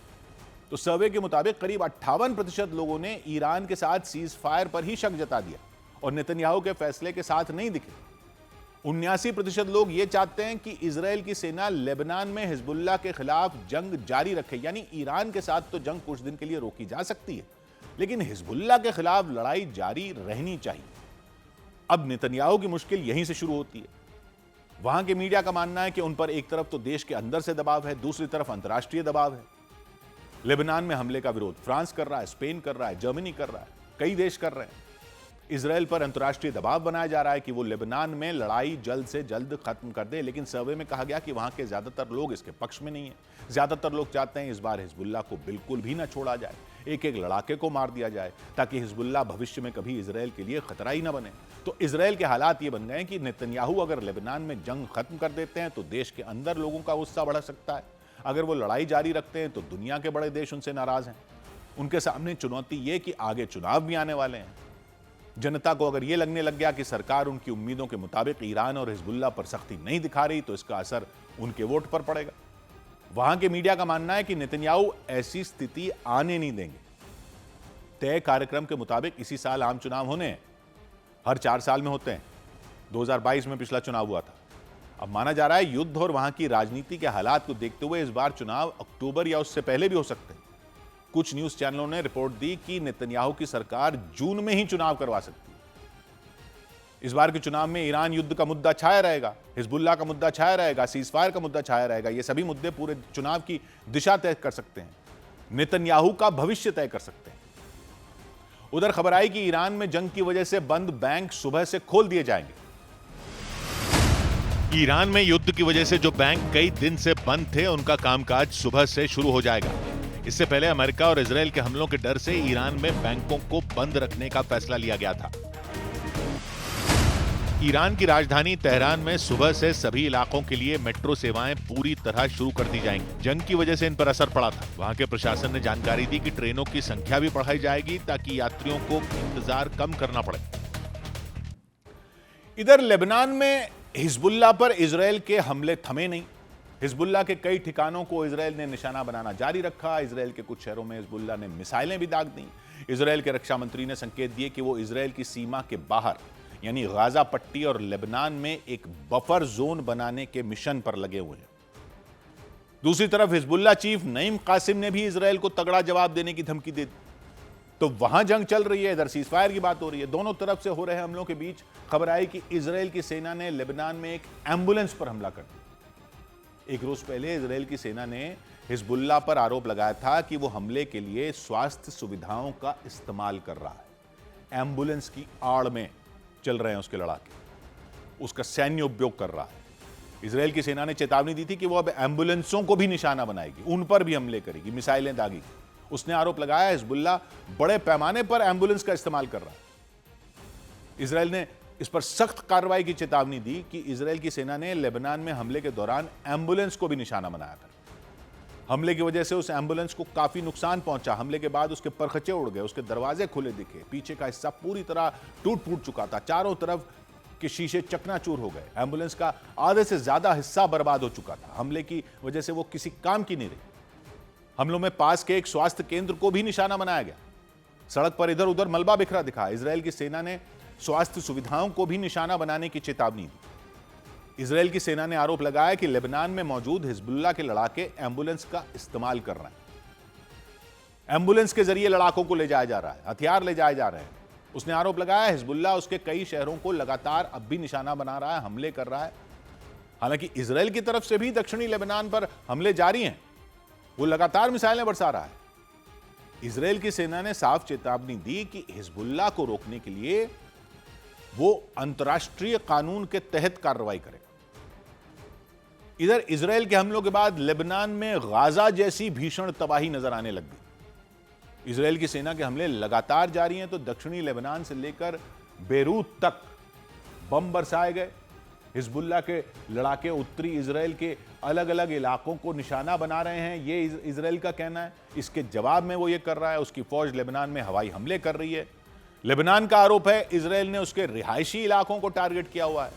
तो सर्वे के मुताबिक करीब 58% लोगों ने ईरान के साथ सीज फायर पर ही शक जता दिया और नेतन्याहू के फैसले के साथ नहीं दिखे। 79% लोग ये चाहते हैं कि इजराइल की सेना लेबनान में हिजबुल्लाह के खिलाफ जंग जारी रखे। यानी ईरान के साथ तो जंग कुछ दिन के लिए रोकी जा सकती है, लेकिन हिजबुल्लाह के खिलाफ लड़ाई जारी रहनी चाहिए। अब नेतन्याहू की मुश्किल यहीं से शुरू होती है। वहां के मीडिया का मानना है कि उन पर एक तरफ तो देश के अंदर से दबाव है, दूसरी तरफ अंतर्राष्ट्रीय दबाव है। लेबनान में हमले का विरोध फ्रांस कर रहा है, स्पेन कर रहा है, जर्मनी कर रहा है, कई देश कर रहे हैं। इजराइल पर अंतर्राष्ट्रीय दबाव बनाया जा रहा है कि वो लेबनान में लड़ाई जल्द से जल्द खत्म कर दे, लेकिन सर्वे में कहा गया कि वहां के ज्यादातर लोग इसके पक्ष में नहीं है। ज्यादातर लोग चाहते हैं इस बार हिजबुल्लाह को बिल्कुल भी ना छोड़ा जाए, एक एक लड़ाके को मार दिया जाए, ताकि हिजबुल्लाह भविष्य में कभी इजराइल के लिए खतरा ही ना बने। तो इजराइल के हालात ये बन गए कि नेतन्याहू अगर लेबनान में जंग खत्म कर देते हैं तो देश के अंदर लोगों का गुस्सा बढ़ सकता है। अगर वो लड़ाई जारी रखते हैं तो दुनिया के बड़े देश उनसे नाराज हैं। उनके सामने चुनौती ये कि आगे चुनाव भी आने वाले हैं। जनता को अगर ये लगने लग गया कि सरकार उनकी उम्मीदों के मुताबिक ईरान और हिजबुल्लाह पर सख्ती नहीं दिखा रही तो इसका असर उनके वोट पर पड़ेगा। वहां के मीडिया का मानना है कि नेतन्याहू ऐसी स्थिति आने नहीं देंगे। तय कार्यक्रम के मुताबिक इसी साल आम चुनाव होने हैं, हर 4 साल में होते हैं। 2022 में पिछला चुनाव हुआ था। अब माना जा रहा है युद्ध और वहां की राजनीति के हालात को देखते हुए इस बार चुनाव अक्टूबर या उससे पहले भी हो सकते हैं। कुछ न्यूज चैनलों ने रिपोर्ट दी कि नेतन्याहू की सरकार जून में ही चुनाव करवा सकती है। इस बार के चुनाव में ईरान युद्ध का मुद्दा छाया रहेगा, हिजबुल्लाह का मुद्दा छाया रहेगा, सीजफायर का मुद्दा छाया रहेगा। ये सभी मुद्दे पूरे चुनाव की दिशा तय कर सकते हैं, नेतन्याहू का भविष्य तय कर सकते हैं। उधर खबर आई कि ईरान में जंग की वजह से बंद बैंक सुबह से खोल दिए जाएंगे। ईरान में युद्ध की वजह से जो बैंक कई दिन से बंद थे, उनका कामकाज सुबह से शुरू हो जाएगा। इससे पहले अमेरिका और इजराइल के हमलों के डर से ईरान में बैंकों को बंद रखने का फैसला लिया गया था। ईरान की राजधानी तेहरान में सुबह से सभी इलाकों के लिए मेट्रो सेवाएं पूरी तरह शुरू कर दी जाएंगी। जंग की वजह से इन पर असर पड़ा था। वहां के प्रशासन ने जानकारी दी कि ट्रेनों की संख्या भी बढ़ाई जाएगी ताकि यात्रियों को इंतजार कम करना पड़े। इधर लेबनान में हिजबुल्लाह पर इजराइल के हमले थमे नहीं। हिजबुल्लाह के कई ठिकानों को इजराइल ने निशाना बनाना जारी रखा। इजराइल के कुछ शहरों में हिजबुल्लाह ने मिसाइलें भी दाग दी। इजराइल के रक्षा मंत्री ने संकेत दिए कि वो इजराइल की सीमा के बाहर यानी गाजा पट्टी और लेबनान में एक बफर जोन बनाने के मिशन पर लगे हुए हैं। दूसरी तरफ हिजबुल्लाह चीफ नईम कासिम ने भी इजराइल को तगड़ा जवाब देने की धमकी दे दी। तो वहां जंग चल रही है, इधर सीजफायर की बात हो रही है, दोनों तरफ से हो रहे हमलों के बीच खबर आई कि इजराइल की सेना ने लेबनान में एक एम्बुलेंस पर हमला कर दिया। एक रोज पहले इजराइल की सेना ने हिजबुल्लाह पर आरोप लगाया था कि वो हमले के लिए स्वास्थ्य सुविधाओं का इस्तेमाल कर रहा है, एम्बुलेंस की आड़ में चल रहे हैं उसके लड़ाके, उसका सैन्य उपयोग कर रहा है। इजराइल की सेना ने चेतावनी दी थी कि वो अब एम्बुलेंसों को भी निशाना बनाएगी, उन पर भी हमले करेगी, मिसाइलें दागेगी। उसने आरोप लगाया हिजबुल्लाह बड़े पैमाने पर एम्बुलेंस का इस्तेमाल कर रहा है। इजराइल ने इस पर सख्त कार्रवाई की चेतावनी दी कि इजराइल की सेना ने लेबनान में हमले के दौरान एम्बुलेंस को भी निशाना बनाया था। हमले की वजह से उस एम्बुलेंस को काफी नुकसान पहुंचा। हमले के बाद उसके परखचे उड़ गए, उसके दरवाजे खुले दिखे, पीछे का हिस्सा पूरी तरह टूट फूट चुका था, चारों तरफ के शीशे चकनाचूर हो गए। एम्बुलेंस का आधे से ज्यादा हिस्सा बर्बाद हो चुका था। हमले की वजह से वो किसी काम की नहीं रही। हमलों में पास के एक स्वास्थ्य केंद्र को भी निशाना बनाया गया। सड़क पर इधर उधर मलबा बिखरा दिखा। इजराइल की सेना ने स्वास्थ्य सुविधाओं को भी निशाना बनाने की चेतावनी दी। इजराइल की सेना ने आरोप लगाया कि लेबनान में मौजूद हिजबुल्लाह के लड़ाके एम्बुलेंस का इस्तेमाल कर रहे हैं। एम्बुलेंस के जरिए लड़ाकों को ले जाया जा रहा है, हथियार ले जाए जा रहे हैं। उसने आरोप लगाया हिजबुल्लाह उसके कई शहरों को लगातार अब भी निशाना बना रहा है, हमले कर रहा है। हालांकि इजराइल की तरफ से भी दक्षिणी लेबनान पर हमले जारी हैं, वो लगातार मिसाइलें बरसा रहा है। इजराइल की सेना ने साफ चेतावनी दी कि हिजबुल्लाह को रोकने के लिए वो अंतर्राष्ट्रीय कानून के तहत कार्रवाई करेगा। इधर इजराइल के हमलों के बाद लेबनान में गाजा जैसी भीषण तबाही नजर आने लग गई। इजराइल की सेना के हमले लगातार जारी हैं, तो दक्षिणी लेबनान से लेकर बेरूत तक बम बरसाए गए। हिजबुल्लाह के लड़ाके उत्तरी इजराइल के अलग अलग इलाकों को निशाना बना रहे हैं, ये इजराइल का कहना है। इसके जवाब में वो ये कर रहा है, उसकी फौज लेबनान में हवाई हमले कर रही है। लेबनान का आरोप है इजराइल ने उसके रिहायशी इलाकों को टारगेट किया हुआ है,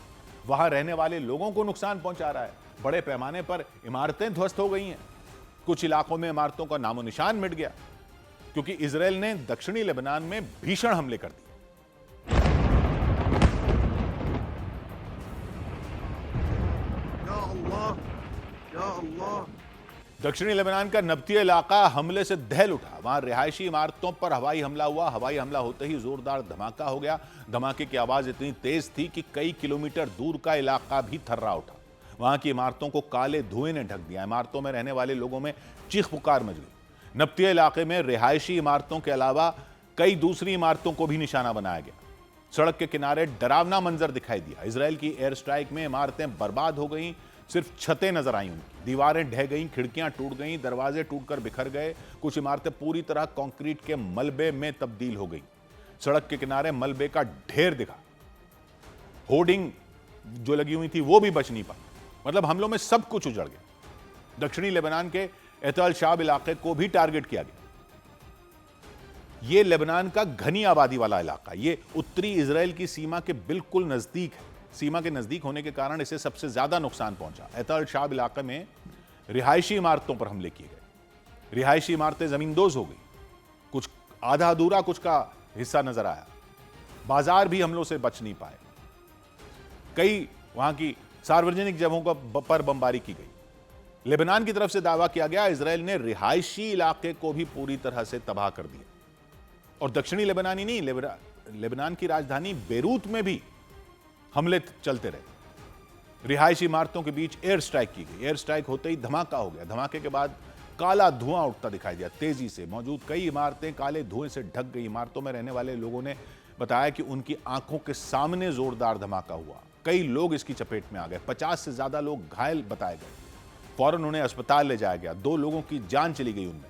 वहां रहने वाले लोगों को नुकसान पहुंचा रहा है। बड़े पैमाने पर इमारतें ध्वस्त हो गई हैं, कुछ इलाकों में इमारतों का नामो निशान मिट गया, क्योंकि इजराइल ने दक्षिणी लेबनान में भीषण हमले कर दिए। दक्षिणी लेबनान का नब्ती इलाका हमले से दहल उठा। वहां रिहायशी इमारतों पर हवाई हमला हुआ। हवाई हमला होते ही जोरदार धमाका हो गया। धमाके की आवाज इतनी तेज थी कि कई किलोमीटर दूर का इलाका भी थर्रा उठा। वहां की इमारतों को काले धुएं ने ढक दिया। इमारतों में रहने वाले लोगों में चीख पुकार मच गई। नब्ती इलाके में रिहायशी इमारतों के अलावा कई दूसरी इमारतों को भी निशाना बनाया गया। सड़क के किनारे डरावना मंजर दिखाई दिया। इजराइल की एयर स्ट्राइक में इमारतें बर्बाद हो गई, सिर्फ छतें नजर आई उनकी। दीवारें ढह गईं, खिड़कियां टूट गईं, दरवाजे टूटकर बिखर गए। कुछ इमारतें पूरी तरह कंक्रीट के मलबे में तब्दील हो गई। सड़क के किनारे मलबे का ढेर दिखा। होर्डिंग जो लगी हुई थी वो भी बच नहीं पाई। मतलब हमलों में सब कुछ उजड़ गया। दक्षिणी लेबनान के एतल शाब इलाके को भी टारगेट किया गया। यह लेबनान का घनी आबादी वाला इलाका, यह उत्तरी इजराइल की सीमा के बिल्कुल नजदीक है। सीमा के नजदीक होने के कारण इसे सबसे ज्यादा नुकसान पहुंचा। एतल शाब इलाके में रिहायशी इमारतों पर हमले किए गए। रिहायशी इमारतें जमींदोज हो गई, कुछ आधा अधूरा कुछ का हिस्सा नजर आया। बाजार भी हमलों से बच नहीं पाए। कई वहां की सार्वजनिक जगहों पर बमबारी की गई। लेबनान की तरफ से दावा किया गया इजराइल ने रिहायशी इलाके को भी पूरी तरह से तबाह कर दिया। और दक्षिणी लेबनान ही नहीं, लेबनान की राजधानी बेरूत में भी हमले चलते रहे। रिहायशी इमारतों के बीच एयर स्ट्राइक की गई। एयर स्ट्राइक होते ही धमाका हो गया। धमाके के बाद काला धुआं उठता दिखाई दिया तेजी से। मौजूद कई इमारतें काले धुएं से ढक गई। इमारतों में रहने वाले लोगों ने बताया कि उनकी आंखों के सामने जोरदार धमाका हुआ। कई लोग इसकी चपेट में आ गए। 50 से ज्यादा लोग घायल बताए गए। फौरन उन्हें अस्पताल ले जाया गया। 2 लोगों की जान चली गई उनमें।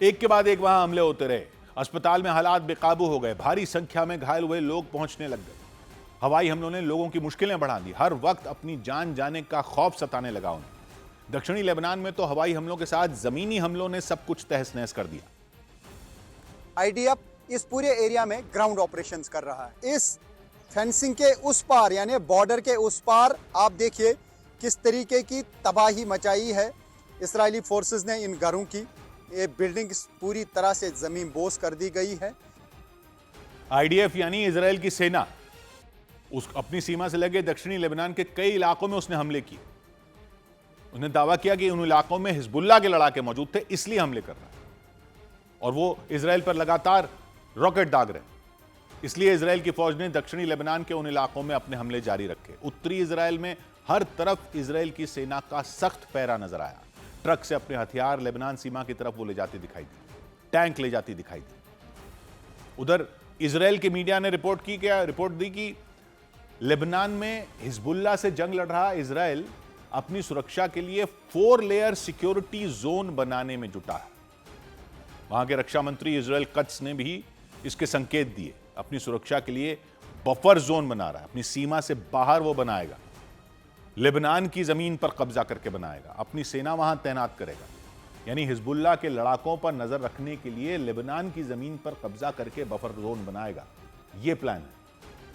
एक के बाद एक वहां हमले होते रहे। अस्पताल में हालात बेकाबू हो गए। भारी संख्या में घायल हुए लोग पहुंचने लग गए। हवाई हमलों ने लोगों की मुश्किलें बढ़ा दी। हर वक्त अपनी जान जाने का खौफ सताने लगा उन्हें। दक्षिणी लेबनान में तो हवाई हमलों के साथ जमीनी हमलों ने सब कुछ तहस नहस कर दिया। आईडीएफ इस पूरे एरिया में ग्राउंड ऑपरेशंस कर रहा है। इस फेंसिंग के उस पार यानी बॉर्डर के उस पार आप देखिए किस तरीके की तबाही मचाई है इजरायली फोर्सेस ने इन घरों की। ये बिल्डिंग्स पूरी तरह से जमीन बोस कर दी गई है। आईडीएफ यानी इजराइल की सेना उस अपनी सीमा से लगे दक्षिणी लेबनान के कई इलाकों में उसने हमले किए। उसने दावा किया कि उन इलाकों में हिजबुल्लाह के लड़ाके मौजूद थे, इसलिए हमले कर रहा है। और वो इजराइल पर लगातार रॉकेट दाग रहे, इसलिए इजराइल की फौज ने दक्षिणी लेबनान के उन इलाकों में अपने हमले जारी रखे। उत्तरी इजराइल में हर तरफ इजराइल की सेना का सख्त पहरा नजर आया। ट्रक से अपने हथियार लेबनान सीमा की तरफ वो ले जाती दिखाई दी, टैंक ले जाती दिखाई दी। उधर इजराइल के मीडिया ने रिपोर्ट दी कि लेबनान में हिजबुल्लाह से जंग लड़ रहा इजराइल अपनी सुरक्षा के लिए 4 लेयर सिक्योरिटी जोन बनाने में जुटा है। वहां के रक्षा मंत्री इजराइल कत्स ने भी इसके संकेत दिए। अपनी सुरक्षा के लिए बफर जोन बना रहा है, अपनी सीमा से बाहर वो बनाएगा, लेबनान की जमीन पर कब्जा करके बनाएगा, अपनी सेना वहां तैनात करेगा। यानी हिजबुल्लाह के लड़ाकों पर नजर रखने के लिए लेबनान की जमीन पर कब्जा करके बफर जोन बनाएगा। यह प्लान है।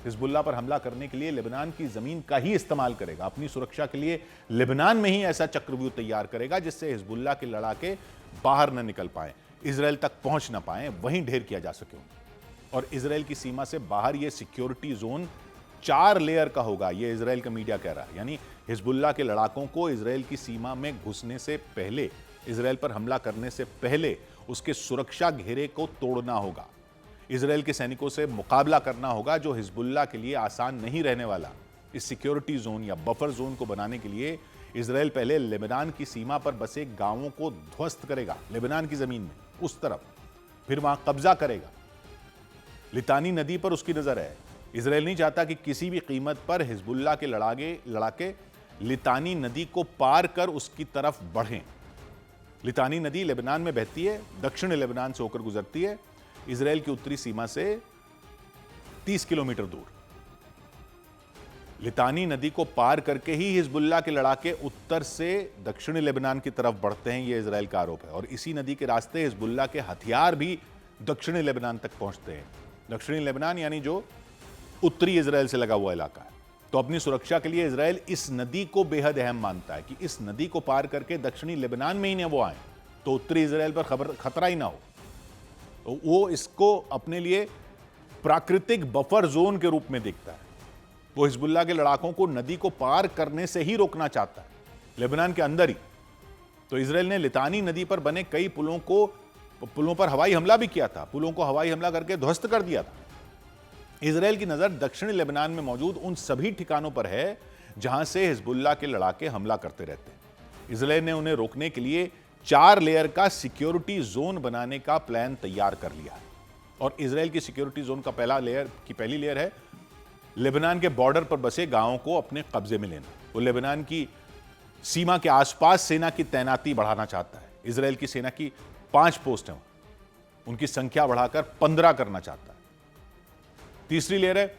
हिजबुल्लाह पर हमला करने के लिए लेबनान की जमीन का ही इस्तेमाल करेगा। अपनी सुरक्षा के लिए लेबनान में ही ऐसा चक्रव्यूह तैयार करेगा जिससे हिजबुल्लाह के लड़ाके बाहर न निकल पाए, इजराइल तक पहुंच ना पाए, वहीं ढेर किया जा सके। और इजराइल की सीमा से बाहर यह सिक्योरिटी जोन 4 लेयर का होगा, यह इजराइल का मीडिया कह रहा है। यानी हिजबुल्लाह के लड़ाकों को इजराइल की सीमा में घुसने से पहले, इजराइल पर हमला करने से पहले उसके सुरक्षा घेरे को तोड़ना होगा। इजराइल के सैनिकों से मुकाबला करना होगा, जो हिजबुल्लाह के लिए आसान नहीं रहने वाला। इस सिक्योरिटी जोन या बफर जोन को बनाने के लिए इजराइल पहले लेबनान की सीमा पर बसे गांवों को ध्वस्त करेगा, लेबनान की जमीन में उस तरफ, फिर वहां कब्जा करेगा। लितानी नदी पर उसकी नजर है। इजराइल नहीं चाहता कि किसी भी कीमत पर हिजबुल्लाह के लड़ाके लितानी नदी को पार कर उसकी तरफ बढ़ें। लितानी नदी लेबनान में बहती है, दक्षिण लेबनान से होकर गुजरती है, इजराइल की उत्तरी सीमा से 30 किलोमीटर दूर। लितानी नदी को पार करके ही हिजबुल्लाह के लड़ाके उत्तर से दक्षिणी लेबनान की तरफ बढ़ते हैं, यह इजराइल का आरोप है। और इसी नदी के रास्ते हिजबुल्लाह के हथियार भी दक्षिणी लेबनान तक पहुंचते हैं। दक्षिणी लेबनान यानी जो उत्तरी इजराइल से लगा हुआ इलाका है। तो अपनी सुरक्षा के लिए इजराइल इस नदी को बेहद अहम मानता है कि इस नदी को पार करके दक्षिणी लेबनान में ही ना वो आए, तो उत्तरी इजराइल पर खतरा ही ना हो। तो वो इसको अपने लिए प्राकृतिक बफर जोन के रूप में देखता है। वो हिजबुल्लाह के लड़ाकों को नदी को पार करने से ही रोकना चाहता है, लेबनान के अंदर ही। तो इजराइल ने लितानी नदी पर बने कई पुलों पर हवाई हमला भी किया था, पुलों को हवाई हमला करके ध्वस्त कर दिया था। इजराइल की नजर दक्षिणी लेबनान में मौजूद उन सभी ठिकानों पर है जहां से हिजबुल्लाह के लड़ाके हमला करते रहते हैं। इजराइल ने उन्हें रोकने के लिए 4 लेयर का सिक्योरिटी जोन बनाने का प्लान तैयार कर लिया है। और इजराइल की सिक्योरिटी जोन का पहली लेयर है लेबनान के बॉर्डर पर बसे गांवों को अपने कब्जे में लेना। वो लेबनान की सीमा के आसपास सेना की तैनाती बढ़ाना चाहता है। इजराइल की सेना की 5 पोस्ट हैं, उनकी संख्या बढ़ाकर 15 करना चाहता है। तीसरी लेयर है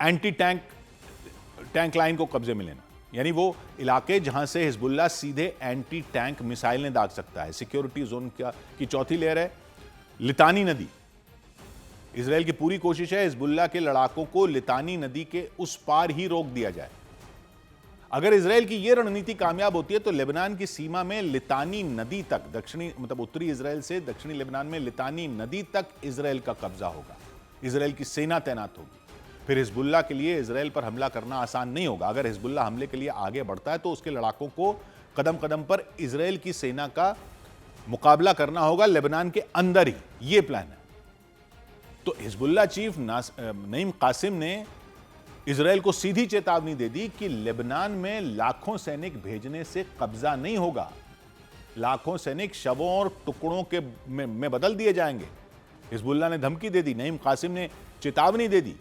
एंटी टैंक लाइन को कब्जे में लेना, यानी वो इलाके जहां से हिजबुल्लाह सीधे एंटी टैंक मिसाइलें दाग सकता है। सिक्योरिटी जोन की चौथी लेयर है लितानी नदी। इजराइल की पूरी कोशिश है हिजबुल्लाह के लड़ाकों को लितानी नदी के उस पार ही रोक दिया जाए। अगर इजराइल की यह रणनीति कामयाब होती है तो लेबनान की सीमा में लितानी नदी तक, उत्तरी इजराइल से दक्षिणी लेबनान में लितानी नदी तक इजराइल का कब्जा होगा, इजराइल की सेना तैनात होगी। फिर हिजबुल्लाह के लिए इजराइल पर हमला करना आसान नहीं होगा। अगर हिजबुल्लाह हमले के लिए आगे बढ़ता है तो उसके लड़ाकों को कदम कदम पर इजराइल की सेना का मुकाबला करना होगा लेबनान के अंदर ही। यह प्लान है। तो हिजबुल्लाह चीफ नईम कासिम ने इजराइल को सीधी चेतावनी दे दी कि लेबनान में लाखों सैनिक भेजने से कब्जा नहीं होगा। लाखों सैनिक शवों और टुकड़ों में बदल दिए जाएंगे। हिजबुल्लाह ने धमकी दे दी, नईम कासिम ने चेतावनी दे दी।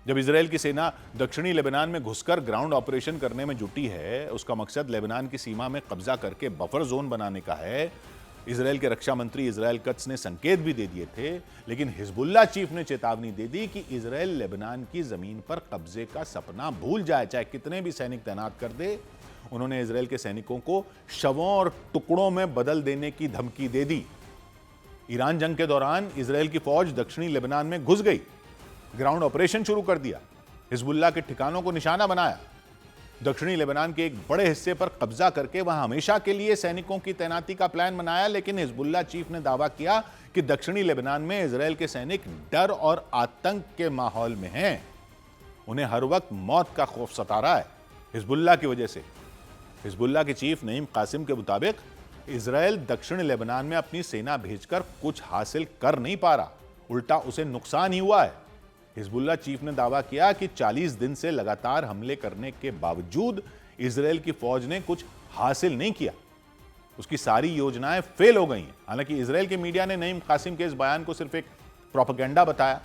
जब इजराइल की सेना दक्षिणी लेबनान में घुसकर ग्राउंड ऑपरेशन करने में जुटी है, उसका मकसद लेबनान की सीमा में कब्जा करके बफर जोन बनाने का है। इजराइल के रक्षा मंत्री इजराइल कत्स ने संकेत भी दे दिए थे, लेकिन हिजबुल्लाह चीफ ने चेतावनी दे दी कि इजराइल लेबनान की जमीन पर कब्जे का सपना भूल जाए, चाहे कितने भी सैनिक तैनात कर दे। उन्होंने इजराइल के सैनिकों को शवों और टुकड़ों में बदल देने की धमकी दे दी। ईरान जंग के दौरान इजराइल की फौज दक्षिणी लेबनान में घुस गई, ग्राउंड ऑपरेशन शुरू कर दिया, हिजबुल्लाह के ठिकानों को निशाना बनाया, दक्षिणी लेबनान के एक बड़े हिस्से पर कब्जा करके वहां हमेशा के लिए सैनिकों की तैनाती का प्लान बनाया। लेकिन हिजबुल्लाह चीफ ने दावा किया कि दक्षिणी लेबनान में इजराइल के सैनिक डर और आतंक के माहौल में हैं उन्हें हर वक्त मौत का खौफ सता रहा है हिजबुल्लाह की वजह से। हिजबुल्लाह के चीफ नईम कासिम के मुताबिक इजराइल दक्षिण लेबनान में अपनी सेना भेजकर कुछ हासिल कर नहीं पा रहा, उल्टा उसे नुकसान ही हुआ है। हिजबुल्लाह चीफ ने दावा किया कि 40 दिन से लगातार हमले करने के बावजूद इजराइल की फौज ने कुछ हासिल नहीं किया, उसकी सारी योजनाएं फेल हो गई हैं। हालांकि इजराइल के मीडिया ने नईम कासिम के इस बयान को सिर्फ एक प्रोपेगेंडा बताया।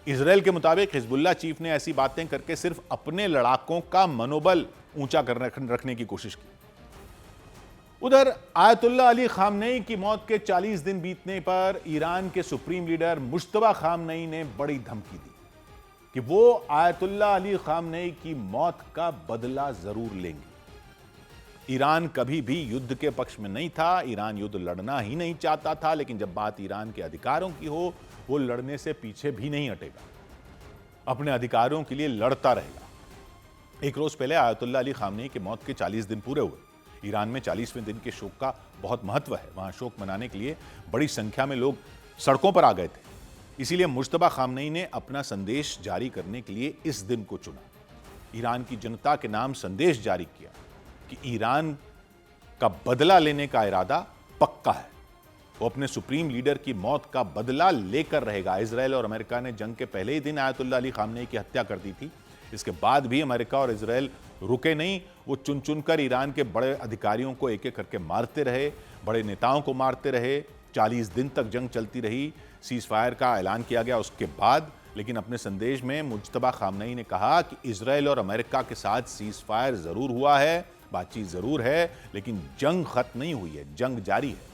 इजराइल के मुताबिक हिजबुल्लाह चीफ ने ऐसी बातें करके सिर्फ अपने लड़ाकों का मनोबल ऊंचा रखने की कोशिश की। उधर आयतुल्लाह अली खामनेई की मौत के 40 दिन बीतने पर ईरान के सुप्रीम लीडर मुश्तबा खामनेई ने बड़ी धमकी दी कि वो आयतुल्लाह अली खामनेई की मौत का बदला जरूर लेंगे। ईरान कभी भी युद्ध के पक्ष में नहीं था, ईरान युद्ध लड़ना ही नहीं चाहता था, लेकिन जब बात ईरान के अधिकारों की हो वो लड़ने से पीछे भी नहीं हटेगा, अपने अधिकारों के लिए लड़ता रहेगा। एक रोज पहले आयतुल्लाह अली खामनेई की मौत के 40 दिन पूरे हुए। ईरान में 40वें दिन के शोक का बहुत महत्व है। वहां शोक मनाने के लिए बड़ी संख्या में लोग सड़कों पर आ गए थे। इसीलिए मुश्तबा खामनेई ने अपना संदेश जारी करने के लिए इस दिन को चुना। ईरान की जनता के नाम संदेश जारी किया कि ईरान का बदला लेने का इरादा पक्का है, वो अपने सुप्रीम लीडर की मौत का बदला लेकर रहेगा। इजराइल और अमेरिका ने जंग के पहले ही दिन आयतुल्लाह अली खामनेई की हत्या कर दी थी। इसके बाद भी अमेरिका और इजराइल रुके नहीं, वो चुन चुनकर ईरान के बड़े अधिकारियों को एक एक करके मारते रहे, बड़े नेताओं को मारते रहे। 40 दिन तक जंग चलती रही, सीज फायर का ऐलान किया गया उसके बाद। लेकिन अपने संदेश में मुज्तबा खामनेई ने कहा कि इजराइल और अमेरिका के साथ सीज फायर जरूर हुआ है, बातचीत जरूर है, लेकिन जंग खत्म नहीं हुई है, जंग जारी है।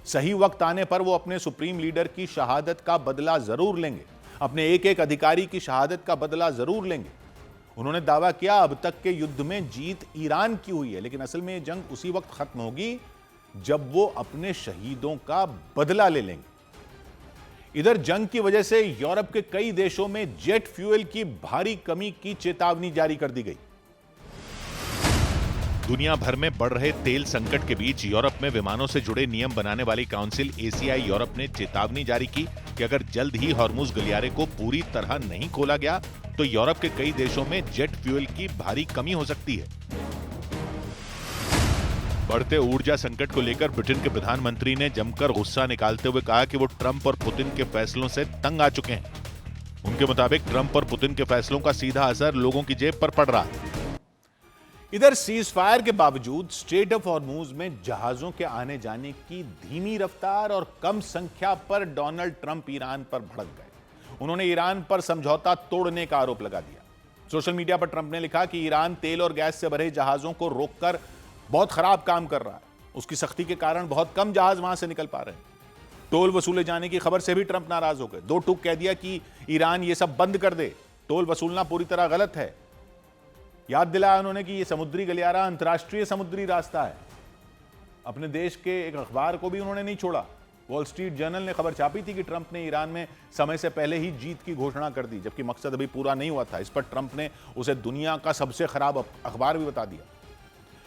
सही वक्त आने पर वो अपने सुप्रीम लीडर की शहादत का बदला जरूर लेंगे, अपने एक एक अधिकारी की शहादत का बदला जरूर लेंगे। उन्होंने दावा किया अब तक के युद्ध में जीत ईरान की हुई है, लेकिन असल में ये जंग उसी वक्त खत्म होगी जब वो अपने शहीदों का बदला ले लेंगे। इधर जंग की वजह से यूरोप के कई देशों में जेट फ्यूल की भारी कमी की चेतावनी जारी कर दी गई। दुनिया भर में बढ़ रहे तेल संकट के बीच यूरोप में विमानों से जुड़े नियम बनाने वाली काउंसिल एसीआई यूरोप ने चेतावनी जारी की कि अगर जल्द ही हॉर्मुज गलियारे को पूरी तरह नहीं खोला गया तो यूरोप के कई देशों में जेट फ्यूल की भारी कमी हो सकती है। बढ़ते ऊर्जा संकट को लेकर ब्रिटेन के प्रधानमंत्री ने जमकर गुस्सा निकालते हुए कहा कि वो ट्रंप और पुतिन के फैसलों से तंग आ चुके हैं। उनके मुताबिक ट्रंप और पुतिन के फैसलों का सीधा असर लोगों की जेब पर पड़ रहा है। इधर सीज फायर के बावजूद स्ट्रेट ऑफ हॉर्मुज में जहाजों के आने जाने की धीमी रफ्तार और कम संख्या पर डोनाल्ड ट्रंप ईरान पर भड़क गए। उन्होंने ईरान पर समझौता तोड़ने का आरोप लगा दिया। सोशल मीडिया पर ट्रंप ने लिखा कि ईरान तेल और गैस से भरे जहाजों को रोककर बहुत खराब काम कर रहा है, उसकी सख्ती के कारण बहुत कम जहाज वहां से निकल पा रहे हैं। टोल वसूले जाने की खबर से भी ट्रंप नाराज हो गए। दो टूक कह दिया कि ईरान ये सब बंद कर दे, टोल वसूलना पूरी तरह गलत है। याद दिलाया उन्होंने कि यह समुद्री गलियारा अंतर्राष्ट्रीय समुद्री रास्ता है। अपने देश के एक अखबार को भी उन्होंने नहीं छोड़ा। वॉल स्ट्रीट जर्नल ने खबर छापी थी कि ट्रंप ने ईरान में समय से पहले ही जीत की घोषणा कर दी, जबकि मकसद अभी पूरा नहीं हुआ था। इस पर ट्रंप ने उसे दुनिया का सबसे खराब अखबार भी बता दिया।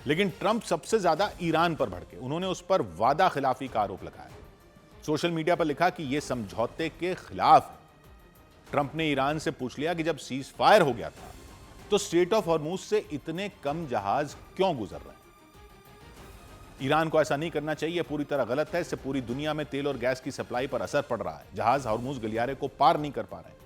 लेकिन ट्रंप सबसे ज्यादा ईरान पर भड़के। उन्होंने उस पर वादा खिलाफी का आरोप लगाया। सोशल मीडिया पर लिखा कि यह समझौते के खिलाफ है। ट्रंप ने ईरान से पूछ लिया कि जब सीज फायर हो गया था तो स्ट्रेट ऑफ हॉर्मुज से इतने कम जहाज क्यों गुजर रहे हैं। ईरान को ऐसा नहीं करना चाहिए, पूरी तरह गलत है। इससे पूरी दुनिया में तेल और गैस की सप्लाई पर असर पड़ रहा है। जहाज हॉर्मुज गलियारे को पार नहीं कर पा रहे हैं।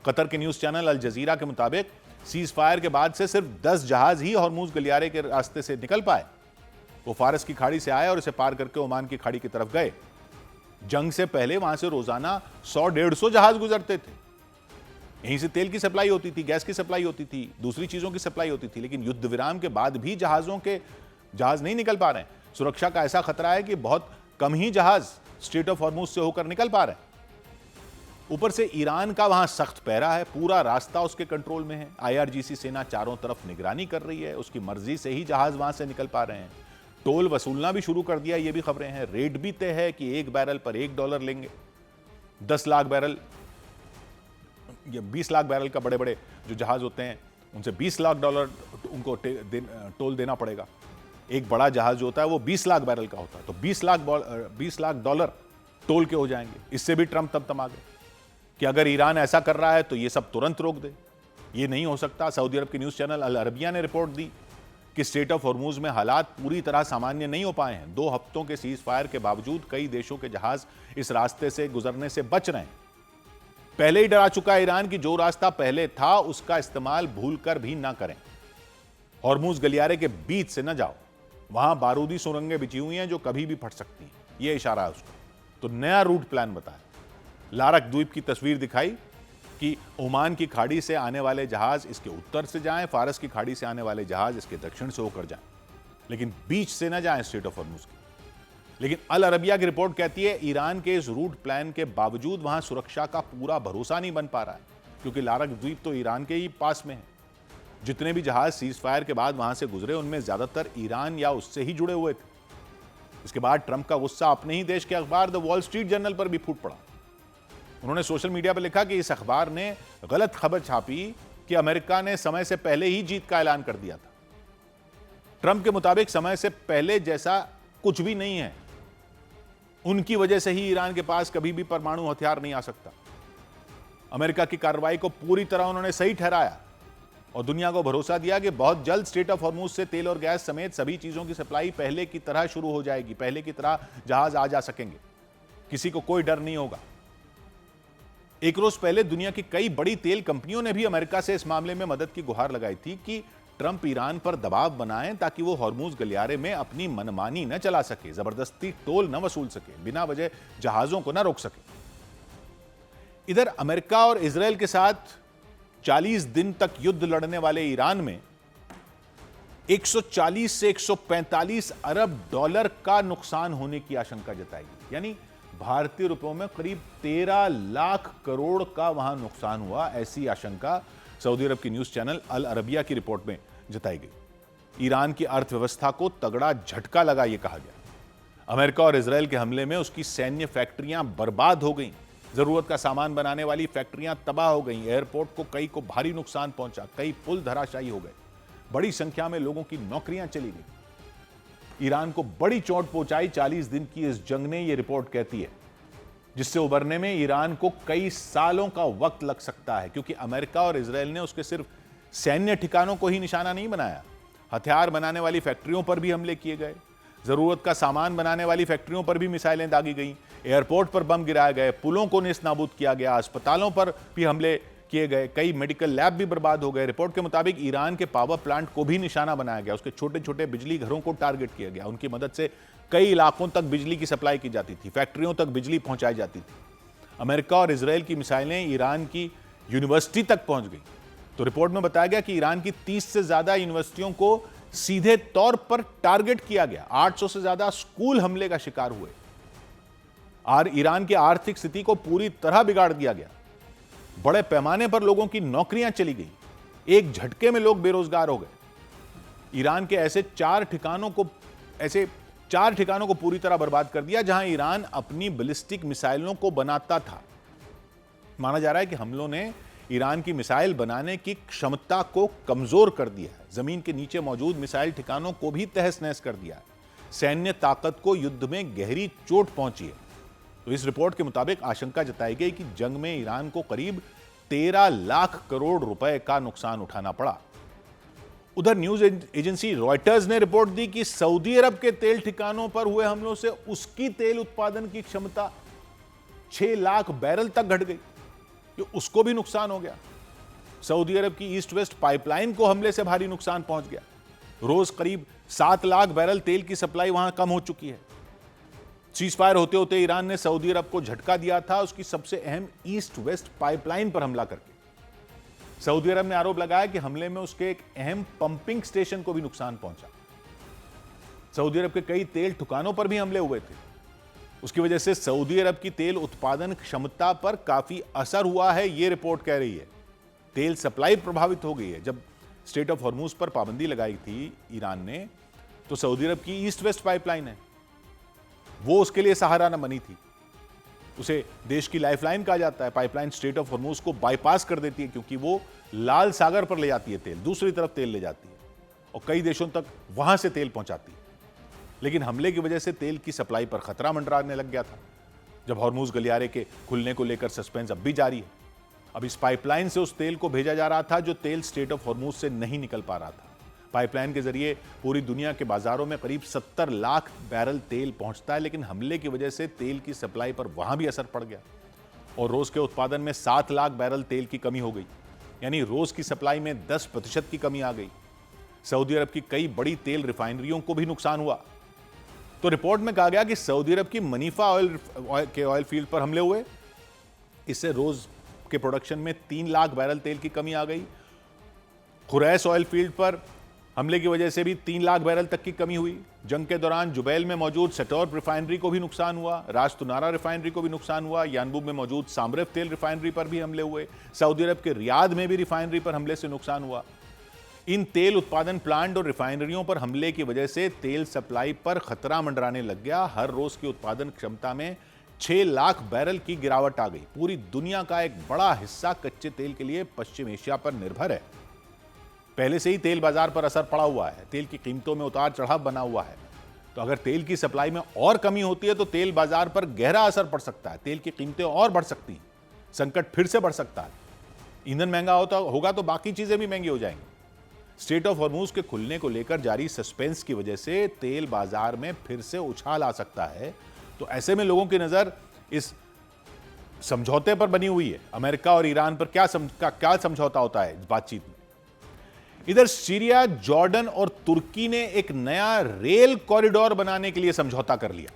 कतर के न्यूज चैनल अल जजीरा के मुताबिक सीज फायर के बाद से सिर्फ 10 जहाज ही हॉर्मुज गलियारे के रास्ते से निकल पाए। वो फारस की खाड़ी से आए और इसे पार करके ओमान की खाड़ी की तरफ गए। जंग से पहले वहां से रोजाना 100-150 जहाज गुजरते थे। यहीं से तेल की सप्लाई होती थी, गैस की सप्लाई होती थी, दूसरी चीजों की सप्लाई होती थी। लेकिन युद्ध विराम के बाद भी जहाज नहीं निकल पा रहे हैं। सुरक्षा का ऐसा खतरा है कि बहुत कम ही जहाज स्ट्रेट ऑफ हॉर्मुज से होकर निकल पा रहे हैं। ऊपर से ईरान का वहां सख्त पहरा है, पूरा रास्ता उसके कंट्रोल में है। IRGC सेना चारों तरफ निगरानी कर रही है, उसकी मर्जी से ही जहाज वहां से निकल पा रहे हैं। टोल वसूलना भी शुरू कर दिया, ये भी खबरें हैं। रेट भी तय है कि एक बैरल पर $1 लेंगे। 10 लाख बैरल या 20 लाख बैरल का बड़े बड़े जो जहाज होते हैं उनसे $20 लाख उनको टोल देना पड़ेगा। एक बड़ा जहाज जो होता है वो 20 लाख बैरल का होता है, तो $20 लाख टोल के हो जाएंगे। इससे भी ट्रंप तम आ गए कि अगर ईरान ऐसा कर रहा है तो ये सब तुरंत रोक दे। ये नहीं हो सकता। सऊदी अरब के न्यूज़ चैनल अल अरबिया ने रिपोर्ट दी कि स्ट्रेट ऑफ हॉर्मूज में हालात पूरी तरह सामान्य नहीं हो पाए हैं। 2 हफ्तों के सीज फायर के बावजूद कई देशों के जहाज इस रास्ते से गुजरने से बच रहे हैं। पहले ही डरा चुका ईरान कि जो रास्ता पहले था उसका इस्तेमाल भूलकर भी ना करें। हॉर्मूज गलियारे के बीच से न जाओ, वहां बारूदी सुरंगें बिछी हुई हैं जो कभी भी फट सकती हैं। यह इशारा है उसका। तो नया रूट प्लान बताया। लारक द्वीप की तस्वीर दिखाई कि ओमान की खाड़ी से आने वाले जहाज इसके उत्तर से जाएं, फारस की खाड़ी से आने वाले जहाज इसके दक्षिण से होकर जाएं, लेकिन बीच से ना जाएं स्ट्रेट ऑफ हॉर्मूज की। लेकिन अल अरबिया की रिपोर्ट कहती है ईरान के इस रूट प्लान के बावजूद वहां सुरक्षा का पूरा भरोसा नहीं बन पा रहा है, क्योंकि लारक द्वीप तो ईरान के ही पास में है। जितने भी जहाज सीज फायर के बाद वहां से गुजरे उनमें ज्यादातर ईरान या उससे ही जुड़े हुए थे। इसके बाद ट्रंप का गुस्सा अपने ही देश के अखबार द वॉल स्ट्रीट जर्नल पर भी फूट पड़ा। उन्होंने सोशल मीडिया पर लिखा कि इस अखबार ने गलत खबर छापी कि अमेरिका ने समय से पहले ही जीत का ऐलान कर दिया था। ट्रंप के मुताबिक समय से पहले जैसा कुछ भी नहीं है। उनकी वजह से ही ईरान के पास कभी भी परमाणु हथियार नहीं आ सकता। अमेरिका की कार्रवाई को पूरी तरह उन्होंने सही ठहराया और दुनिया को भरोसा दिया कि बहुत जल्द स्ट्रेट ऑफ हॉर्मूज से तेल और गैस समेत सभी चीजों की सप्लाई पहले की तरह शुरू हो जाएगी। पहले की तरह जहाज आ जा सकेंगे, किसी को कोई डर नहीं होगा। एक रोज पहले दुनिया की कई बड़ी तेल कंपनियों ने भी अमेरिका से इस मामले में मदद की गुहार लगाई थी कि ट्रंप ईरान पर दबाव बनाएं ताकि वो हॉर्मूज गलियारे में अपनी मनमानी न चला सके, जबरदस्ती टोल न वसूल सके, बिना वजह जहाजों को न रोक सके। इधर अमेरिका और इजरायल के साथ 40 दिन तक युद्ध लड़ने वाले ईरान में 140 से 145 अरब डॉलर का नुकसान होने की आशंका जताई गई। यानी भारतीय रुपयों में करीब 13 लाख करोड़ का वहां नुकसान हुआ, ऐसी आशंका सऊदी अरब की न्यूज चैनल अल अरबिया की रिपोर्ट में जताई गई। ईरान की अर्थव्यवस्था को तगड़ा झटका लगा, यह कहा गया। अमेरिका और इजरायल के हमले में उसकी सैन्य फैक्ट्रियां बर्बाद हो गईं, जरूरत का सामान बनाने वाली फैक्ट्रियां तबाह हो गईं, एयरपोर्ट को कई को भारी नुकसान पहुंचा, कई पुल धराशायी हो गए, बड़ी संख्या में लोगों की नौकरियां चली गई। ईरान को बड़ी चोट पहुंचाई 40 दिन की इस जंग ने, यह रिपोर्ट कहती है, जिससे उबरने में ईरान को कई सालों का वक्त लग सकता है, क्योंकि अमेरिका और इजरायल ने उसके सिर्फ सैन्य ठिकानों को ही निशाना नहीं बनाया, हथियार बनाने वाली फैक्ट्रियों पर भी हमले किए गए, जरूरत का सामान बनाने वाली फैक्ट्रियों पर भी मिसाइलें दागी गई, एयरपोर्ट पर बम गिराए गए, पुलों को नेस्तनाबूद किया गया, अस्पतालों पर भी हमले किए गए, कई मेडिकल लैब भी बर्बाद हो गए। रिपोर्ट के मुताबिक ईरान के पावर प्लांट को भी निशाना बनाया गया, उसके छोटे छोटे बिजली घरों को टारगेट किया गया, उनकी मदद से कई इलाकों तक बिजली की सप्लाई की जाती थी, फैक्ट्रियों तक बिजली पहुंचाई जाती थी। अमेरिका और इजरायल की मिसाइलें ईरान की यूनिवर्सिटी तक पहुंच गई। तो रिपोर्ट में बताया गया कि ईरान की 30 से ज्यादा यूनिवर्सिटियों को सीधे तौर पर टारगेट किया गया, 800 से ज्यादा स्कूल हमले का शिकार हुए और ईरान की आर्थिक स्थिति को पूरी तरह बिगाड़ दिया गया। बड़े पैमाने पर लोगों की नौकरियां चली गई, एक झटके में लोग बेरोजगार हो गए। ईरान के ऐसे चार ठिकानों को पूरी तरह बर्बाद कर दिया जहां ईरान अपनी बैलिस्टिक मिसाइलों को बनाता था। माना जा रहा है कि हमलों ने ईरान की मिसाइल बनाने की क्षमता को कमजोर कर दिया है, जमीन के नीचे मौजूद मिसाइल ठिकानों को भी तहस नहस कर दिया है, सैन्य ताकत को युद्ध में गहरी चोट पहुंची है। तो इस रिपोर्ट के मुताबिक आशंका जताई गई कि जंग में ईरान को करीब 13 लाख करोड़ रुपए का नुकसान उठाना पड़ा। उधर न्यूज एजेंसी रॉयटर्स ने रिपोर्ट दी कि सऊदी अरब के तेल ठिकानों पर हुए हमलों से उसकी तेल उत्पादन की क्षमता 6 लाख बैरल तक घट गई, उसको भी नुकसान हो गया। सऊदी अरब की ईस्ट वेस्ट पाइपलाइन को हमले से भारी नुकसान पहुंच गया, रोज करीब 7 लाख बैरल तेल की सप्लाई वहां कम हो चुकी है। सीज फायर होते होते ईरान ने सऊदी अरब को झटका दिया था उसकी सबसे अहम ईस्ट वेस्ट पाइपलाइन पर हमला करके। सऊदी अरब ने आरोप लगाया कि हमले में उसके एक अहम पंपिंग स्टेशन को भी नुकसान पहुंचा। सऊदी अरब के कई तेल ठिकानों पर भी हमले हुए थे, उसकी वजह से सऊदी अरब की तेल उत्पादन क्षमता पर काफी असर हुआ है, यह रिपोर्ट कह रही है। तेल सप्लाई प्रभावित हो गई है। जब स्ट्रेट ऑफ हॉर्मूज पर पाबंदी लगाई थी ईरान ने, तो सऊदी अरब की ईस्ट वेस्ट पाइपलाइन है, वो उसके लिए सहारा न बनी थी। उसे देश की लाइफलाइन कहा जाता है। पाइपलाइन स्ट्रेट ऑफ हॉर्मूज को बाईपास कर देती है, क्योंकि वो लाल सागर पर ले जाती है तेल, दूसरी तरफ तेल ले जाती है और कई देशों तक वहां से तेल पहुंचाती है। लेकिन हमले की वजह से तेल की सप्लाई पर खतरा मंडराने लग गया था। जब हॉर्मूज गलियारे के खुलने को लेकर सस्पेंस अब भी जारी है। अब इस पाइपलाइन से उस तेल को भेजा जा रहा था जो तेल स्ट्रेट ऑफ हॉर्मूज से नहीं निकल पा रहा था। पाइपलाइन के जरिए पूरी दुनिया के बाजारों में करीब 70 लाख बैरल तेल पहुंचता है, लेकिन हमले की वजह से तेल की सप्लाई पर वहां भी असर पड़ गया और रोज के उत्पादन में 7 लाख बैरल तेल की कमी हो गई, यानी रोज की सप्लाई में 10% की कमी आ गई। सऊदी अरब की कई बड़ी तेल रिफाइनरियों को भी नुकसान हुआ। तो रिपोर्ट में कहा गया कि सऊदी अरब की मनीफा ऑयल फील्ड पर हमले हुए, इससे रोज के प्रोडक्शन में 3 लाख बैरल तेल की कमी आ गई। खुरैस ऑयल फील्ड पर हमले की वजह से भी 3 लाख बैरल तक की कमी हुई। जंग के दौरान जुबैल में मौजूद सटोर रिफाइनरी को भी नुकसान हुआ, रास तुनारा रिफाइनरी को भी नुकसान हुआ, यानबूब में मौजूद सामरेफ तेल रिफाइनरी पर भी हमले हुए, सऊदी अरब के रियाद में भी रिफाइनरी पर हमले से नुकसान हुआ। इन तेल उत्पादन प्लांट और रिफाइनरियों पर हमले की वजह से तेल सप्लाई पर खतरा मंडराने लग गया। हर रोज की उत्पादन क्षमता में 6 लाख बैरल की गिरावट आ गई। पूरी दुनिया का एक बड़ा हिस्सा कच्चे तेल के लिए पश्चिम एशिया पर निर्भर है। पहले से ही तेल बाजार पर असर पड़ा हुआ है, तेल की कीमतों में उतार चढ़ाव बना हुआ है। तो अगर तेल की सप्लाई में और कमी होती है तो तेल बाजार पर गहरा असर पड़ सकता है, तेल की कीमतें और बढ़ सकती हैं, संकट फिर से बढ़ सकता है। ईंधन महंगा होगा तो बाकी चीजें भी महंगी हो जाएंगी। स्ट्रेट ऑफ हॉर्मूज के खुलने को लेकर जारी सस्पेंस की वजह से तेल बाजार में फिर से उछाल आ सकता है। तो ऐसे में लोगों की नजर इस समझौते पर बनी हुई है। अमेरिका और ईरान पर क्या समझौता होता है इस बातचीत में। इधर सीरिया, जॉर्डन और तुर्की ने एक नया रेल कॉरिडोर बनाने के लिए समझौता कर लिया।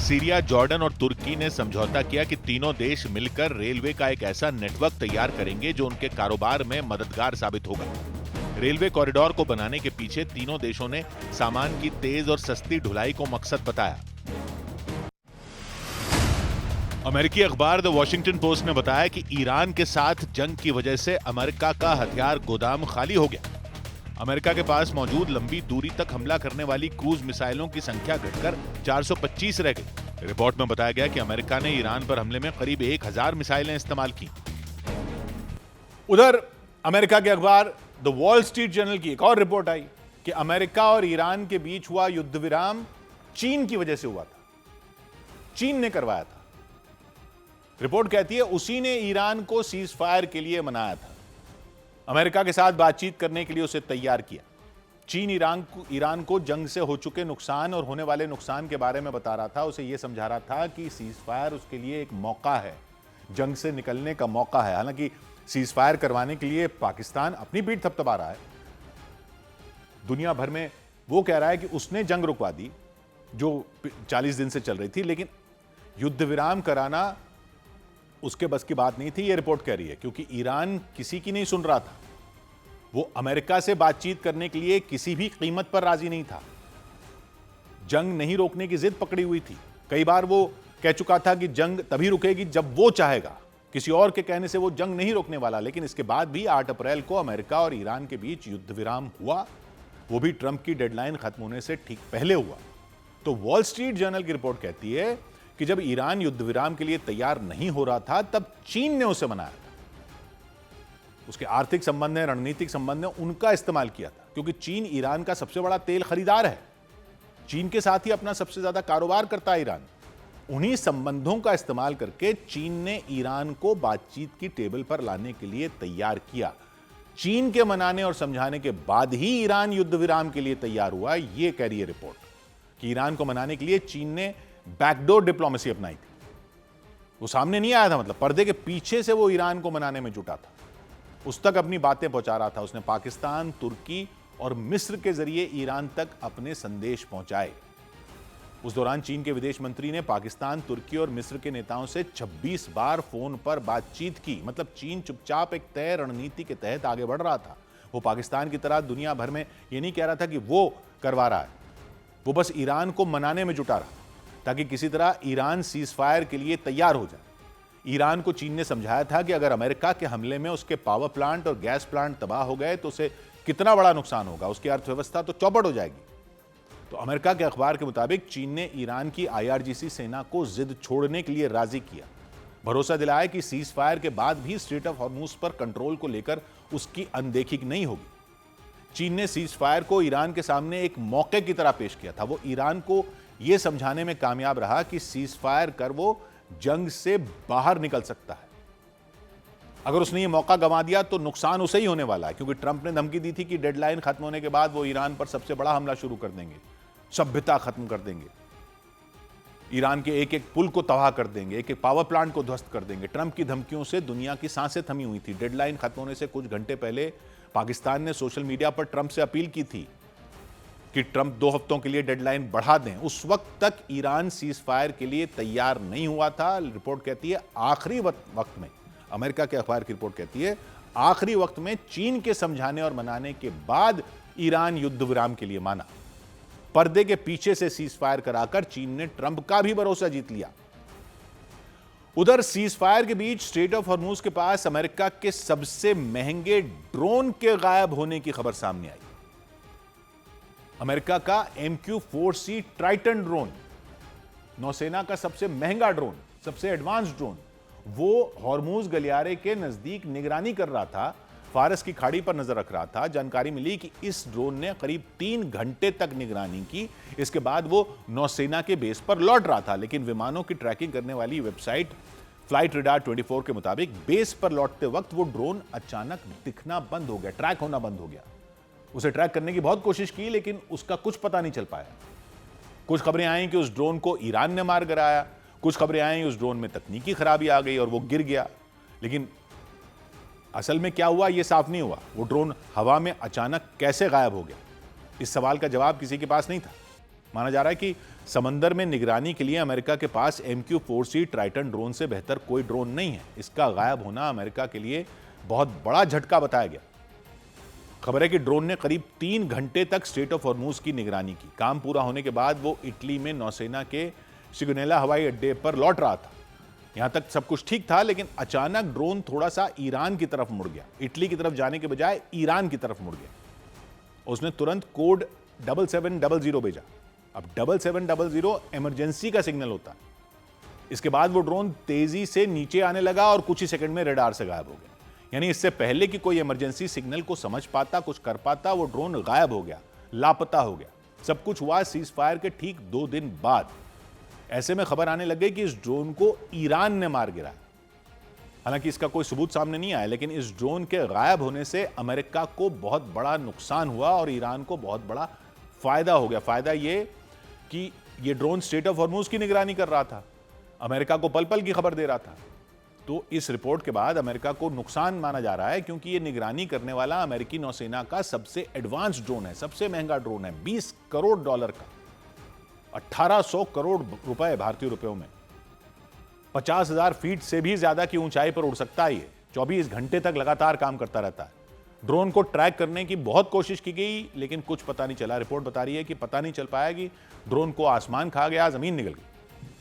सीरिया, जॉर्डन और तुर्की ने समझौता किया कि तीनों देश मिलकर रेलवे का एक ऐसा नेटवर्क तैयार करेंगे जो उनके कारोबार में मददगार साबित होगा। रेलवे कॉरिडोर को बनाने के पीछे तीनों देशों ने सामान की तेज और सस्ती ढुलाई को मकसद बताया। अमेरिकी अखबार द वॉशिंगटन पोस्ट ने बताया कि ईरान के साथ जंग की वजह से अमेरिका का हथियार गोदाम खाली हो गया। अमेरिका के पास मौजूद लंबी दूरी तक हमला करने वाली क्रूज मिसाइलों की संख्या घटकर 425 रह गई। रिपोर्ट में बताया गया कि अमेरिका ने ईरान पर हमले में करीब 1000 मिसाइलें इस्तेमाल की। उधर अमेरिका के अखबार द वॉल स्ट्रीट जर्नल की एक और रिपोर्ट आई कि अमेरिका और ईरान के बीच हुआ युद्ध विराम चीन की वजह से हुआ था, चीन ने करवाया था। रिपोर्ट कहती है उसी ने ईरान को सीज फायर के लिए मनाया था, अमेरिका के साथ बातचीत करने के लिए उसे तैयार किया। चीन ईरान को जंग से हो चुके नुकसान और होने वाले नुकसान के बारे में बता रहा था, उसे यह समझा रहा था कि सीज फायर उसके लिए एक मौका है, जंग से निकलने का मौका है। हालांकि सीज फायर करवाने के लिए पाकिस्तान अपनी पीठ थपथपा रहा है, दुनिया भर में वो कह रहा है कि उसने जंग रुकवा दी जो 40 दिन से चल रही थी, लेकिन युद्ध विराम कराना उसके बस की बात नहीं थी, यह रिपोर्ट कह रही है, क्योंकि ईरान किसी की नहीं सुन रहा था। वो अमेरिका से बातचीत करने के लिए किसी भी कीमत पर राजी नहीं था, जंग नहीं रोकने की जिद पकड़ी हुई थी। कई बार वो कह चुका था कि जंग तभी रुकेगी जब वो चाहेगा, किसी और के कहने से वो जंग नहीं रोकने वाला। लेकिन इसके बाद भी 8 अप्रैल को अमेरिका और ईरान के बीच युद्ध विराम हुआ, वो भी ट्रंप की डेडलाइन खत्म होने से ठीक पहले हुआ। तो वॉल स्ट्रीट जर्नल की रिपोर्ट कहती है कि जब ईरान युद्ध विराम के लिए तैयार नहीं हो रहा था तब चीन ने उसे मनाया था। उसके आर्थिक संबंध है, रणनीतिक संबंध है, उनका इस्तेमाल किया था, क्योंकि चीन ईरान का सबसे बड़ा तेल खरीदार है, चीन के साथ ही अपना सबसे ज्यादा कारोबार करता है ईरान। उन्हीं संबंधों का इस्तेमाल करके चीन ने ईरान को बातचीत की टेबल पर लाने के लिए तैयार किया। चीन के मनाने और समझाने के बाद ही ईरान युद्ध विराम के लिए तैयार हुआ, यह कह रही है रिपोर्ट कि ईरान को मनाने के लिए चीन ने बैकडोर डिप्लोमेसी अपनाई थी। वो सामने नहीं आया था, मतलब पर्दे के पीछे से वो ईरान को मनाने में जुटा था, उस तक अपनी बातें पहुंचा रहा था। उसने पाकिस्तान, तुर्की और मिस्र के जरिए ईरान तक अपने संदेश पहुंचाए। उस दौरान चीन के विदेश मंत्री ने पाकिस्तान, तुर्की और मिस्र के नेताओं से 26 बार फोन पर बातचीत की। मतलब चीन चुपचाप एक तय रणनीति के तहत आगे बढ़ रहा था। वो पाकिस्तान की तरह दुनिया भर में ये नहीं कह रहा था कि वो करवा रहा है, वो बस ईरान को मनाने में जुटा रहा ताकि किसी तरह ईरान सीज फायर के लिए तैयार हो जाए। ईरान को चीन ने समझाया था कि अगर अमेरिका के हमले में उसके पावर प्लांट और गैस प्लांट तबाह हो गए तो उसे कितना बड़ा नुकसान होगा, उसकी अर्थव्यवस्था तो चौपट हो जाएगी। तो अमेरिका के अखबार के मुताबिक चीन ने ईरान की IRGC सेना को जिद छोड़ने के लिए राजी किया, भरोसा दिलाया कि सीज फायर के बाद भी स्ट्रेट ऑफ हॉर्मूज पर कंट्रोल को लेकर उसकी अनदेखी नहीं होगी। चीन ने सीज फायर को ईरान के सामने एक मौके की तरह पेश किया था। वो ईरान को यह समझाने में कामयाब रहा कि सीज फायर कर वो जंग से बाहर निकल सकता है। अगर उसने ये मौका गंवा दिया तो नुकसान उसे ही होने वाला है, क्योंकि ट्रंप ने धमकी दी थी कि डेडलाइन खत्म होने के बाद वो ईरान पर सबसे बड़ा हमला शुरू कर देंगे, सभ्यता खत्म कर देंगे, ईरान के एक एक पुल को तबाह कर देंगे, एक एक पावर प्लांट को ध्वस्त कर देंगे। ट्रंप की धमकियों से दुनिया की सांसें थमी हुई थी। डेडलाइन खत्म होने से कुछ घंटे पहले पाकिस्तान ने सोशल मीडिया पर ट्रंप से अपील की थी कि ट्रंप 2 हफ्तों के लिए डेडलाइन बढ़ा दें। उस वक्त तक ईरान सीज फायर के लिए तैयार नहीं हुआ था। रिपोर्ट कहती है आखिरी वक्त में, अमेरिका के अखबार की रिपोर्ट कहती है आखिरी वक्त में चीन के समझाने और मनाने के बाद ईरान युद्ध विराम के लिए माना। पर्दे के पीछे से सीज फायर कराकर चीन ने ट्रंप का भी भरोसा जीत लिया। उधर सीज फायर के बीच स्ट्रेट ऑफ हॉर्मुज के पास अमेरिका के सबसे महंगे ड्रोन के गायब होने की खबर सामने आई। अमेरिका का MQ-4C ट्राइटन ड्रोन, नौसेना का सबसे महंगा ड्रोन, सबसे एडवांस ड्रोन, वो हॉर्मुज गलियारे के नजदीक निगरानी कर रहा था, फारस की खाड़ी पर नजर रख रहा था। जानकारी मिली कि इस ड्रोन ने करीब 3 घंटे तक निगरानी की। इसके बाद वो नौसेना के बेस पर लौट रहा था, लेकिन विमानों की ट्रैकिंग करने वाली वेबसाइट फ्लाइट रडार 24 के मुताबिक बेस पर लौटते वक्त वो ड्रोन अचानक दिखना बंद हो गया, ट्रैक होना बंद हो गया। उसे ट्रैक करने की बहुत कोशिश की, लेकिन उसका कुछ पता नहीं चल पाया। कुछ खबरें आई कि उस ड्रोन को ईरान ने मार गिराया, कुछ खबरें आई उस ड्रोन में तकनीकी खराबी आ गई और वो गिर गया, लेकिन असल में क्या हुआ ये साफ नहीं हुआ। वो ड्रोन हवा में अचानक कैसे गायब हो गया, इस सवाल का जवाब किसी के पास नहीं था। माना जा रहा है कि समंदर में निगरानी के लिए अमेरिका के पास MQ-4C ट्राइटन ड्रोन से बेहतर कोई ड्रोन नहीं है। इसका गायब होना अमेरिका के लिए बहुत बड़ा झटका बताया गया। खबर है कि ड्रोन ने करीब 3 घंटे तक स्ट्रेट ऑफ हॉर्मुज की निगरानी की। काम पूरा होने के बाद वो इटली में नौसेना के सिगुनेला हवाई अड्डे पर लौट रहा था। यहां तक सब कुछ ठीक था, लेकिन अचानक ड्रोन थोड़ा सा ईरान की तरफ मुड़ गया। इटली की तरफ जाने के बजाय ईरान की तरफ मुड़ गया। उसने तुरंत कोड 7700 भेजा। अब 7700 इमरजेंसी का सिग्नल होता है। इसके बाद वो ड्रोन तेजी से नीचे आने लगा और कुछ ही सेकंड में रडार से गायब हो गया। यानी इससे पहले कि कोई इमरजेंसी सिग्नल को समझ पाता, कुछ कर पाता, वो ड्रोन गायब हो गया, लापता हो गया। सब कुछ हुआ सीज फायर के ठीक 2 दिन बाद। ऐसे में खबर आने लग गई कि इस ड्रोन को ईरान ने मार गिराया। हालांकि इसका कोई सबूत सामने नहीं आया, लेकिन इस ड्रोन के गायब होने से अमेरिका को बहुत बड़ा नुकसान हुआ और ईरान को बहुत बड़ा फायदा हो गया। फायदा ये कि ये ड्रोन स्ट्रेट ऑफ हॉर्मुज की निगरानी कर रहा था, अमेरिका को पल पल की खबर दे रहा था। तो इस रिपोर्ट के बाद अमेरिका को नुकसान माना जा रहा है, क्योंकि ये निगरानी करने वाला अमेरिकी नौसेना का सबसे एडवांस ड्रोन है, सबसे महंगा ड्रोन है, $20 करोड़ का, 1800 करोड़ रुपए भारतीय रुपयों में, 50,000 फीट से भी ज्यादा की ऊंचाई पर उड़ सकता है। ये 24 घंटे तक लगातार काम करता रहता है। ड्रोन को ट्रैक करने की बहुत कोशिश की गई, लेकिन कुछ पता नहीं चला। रिपोर्ट बता रही है कि पता नहीं चल पाया कि ड्रोन को आसमान खा गया, जमीन निकल गई।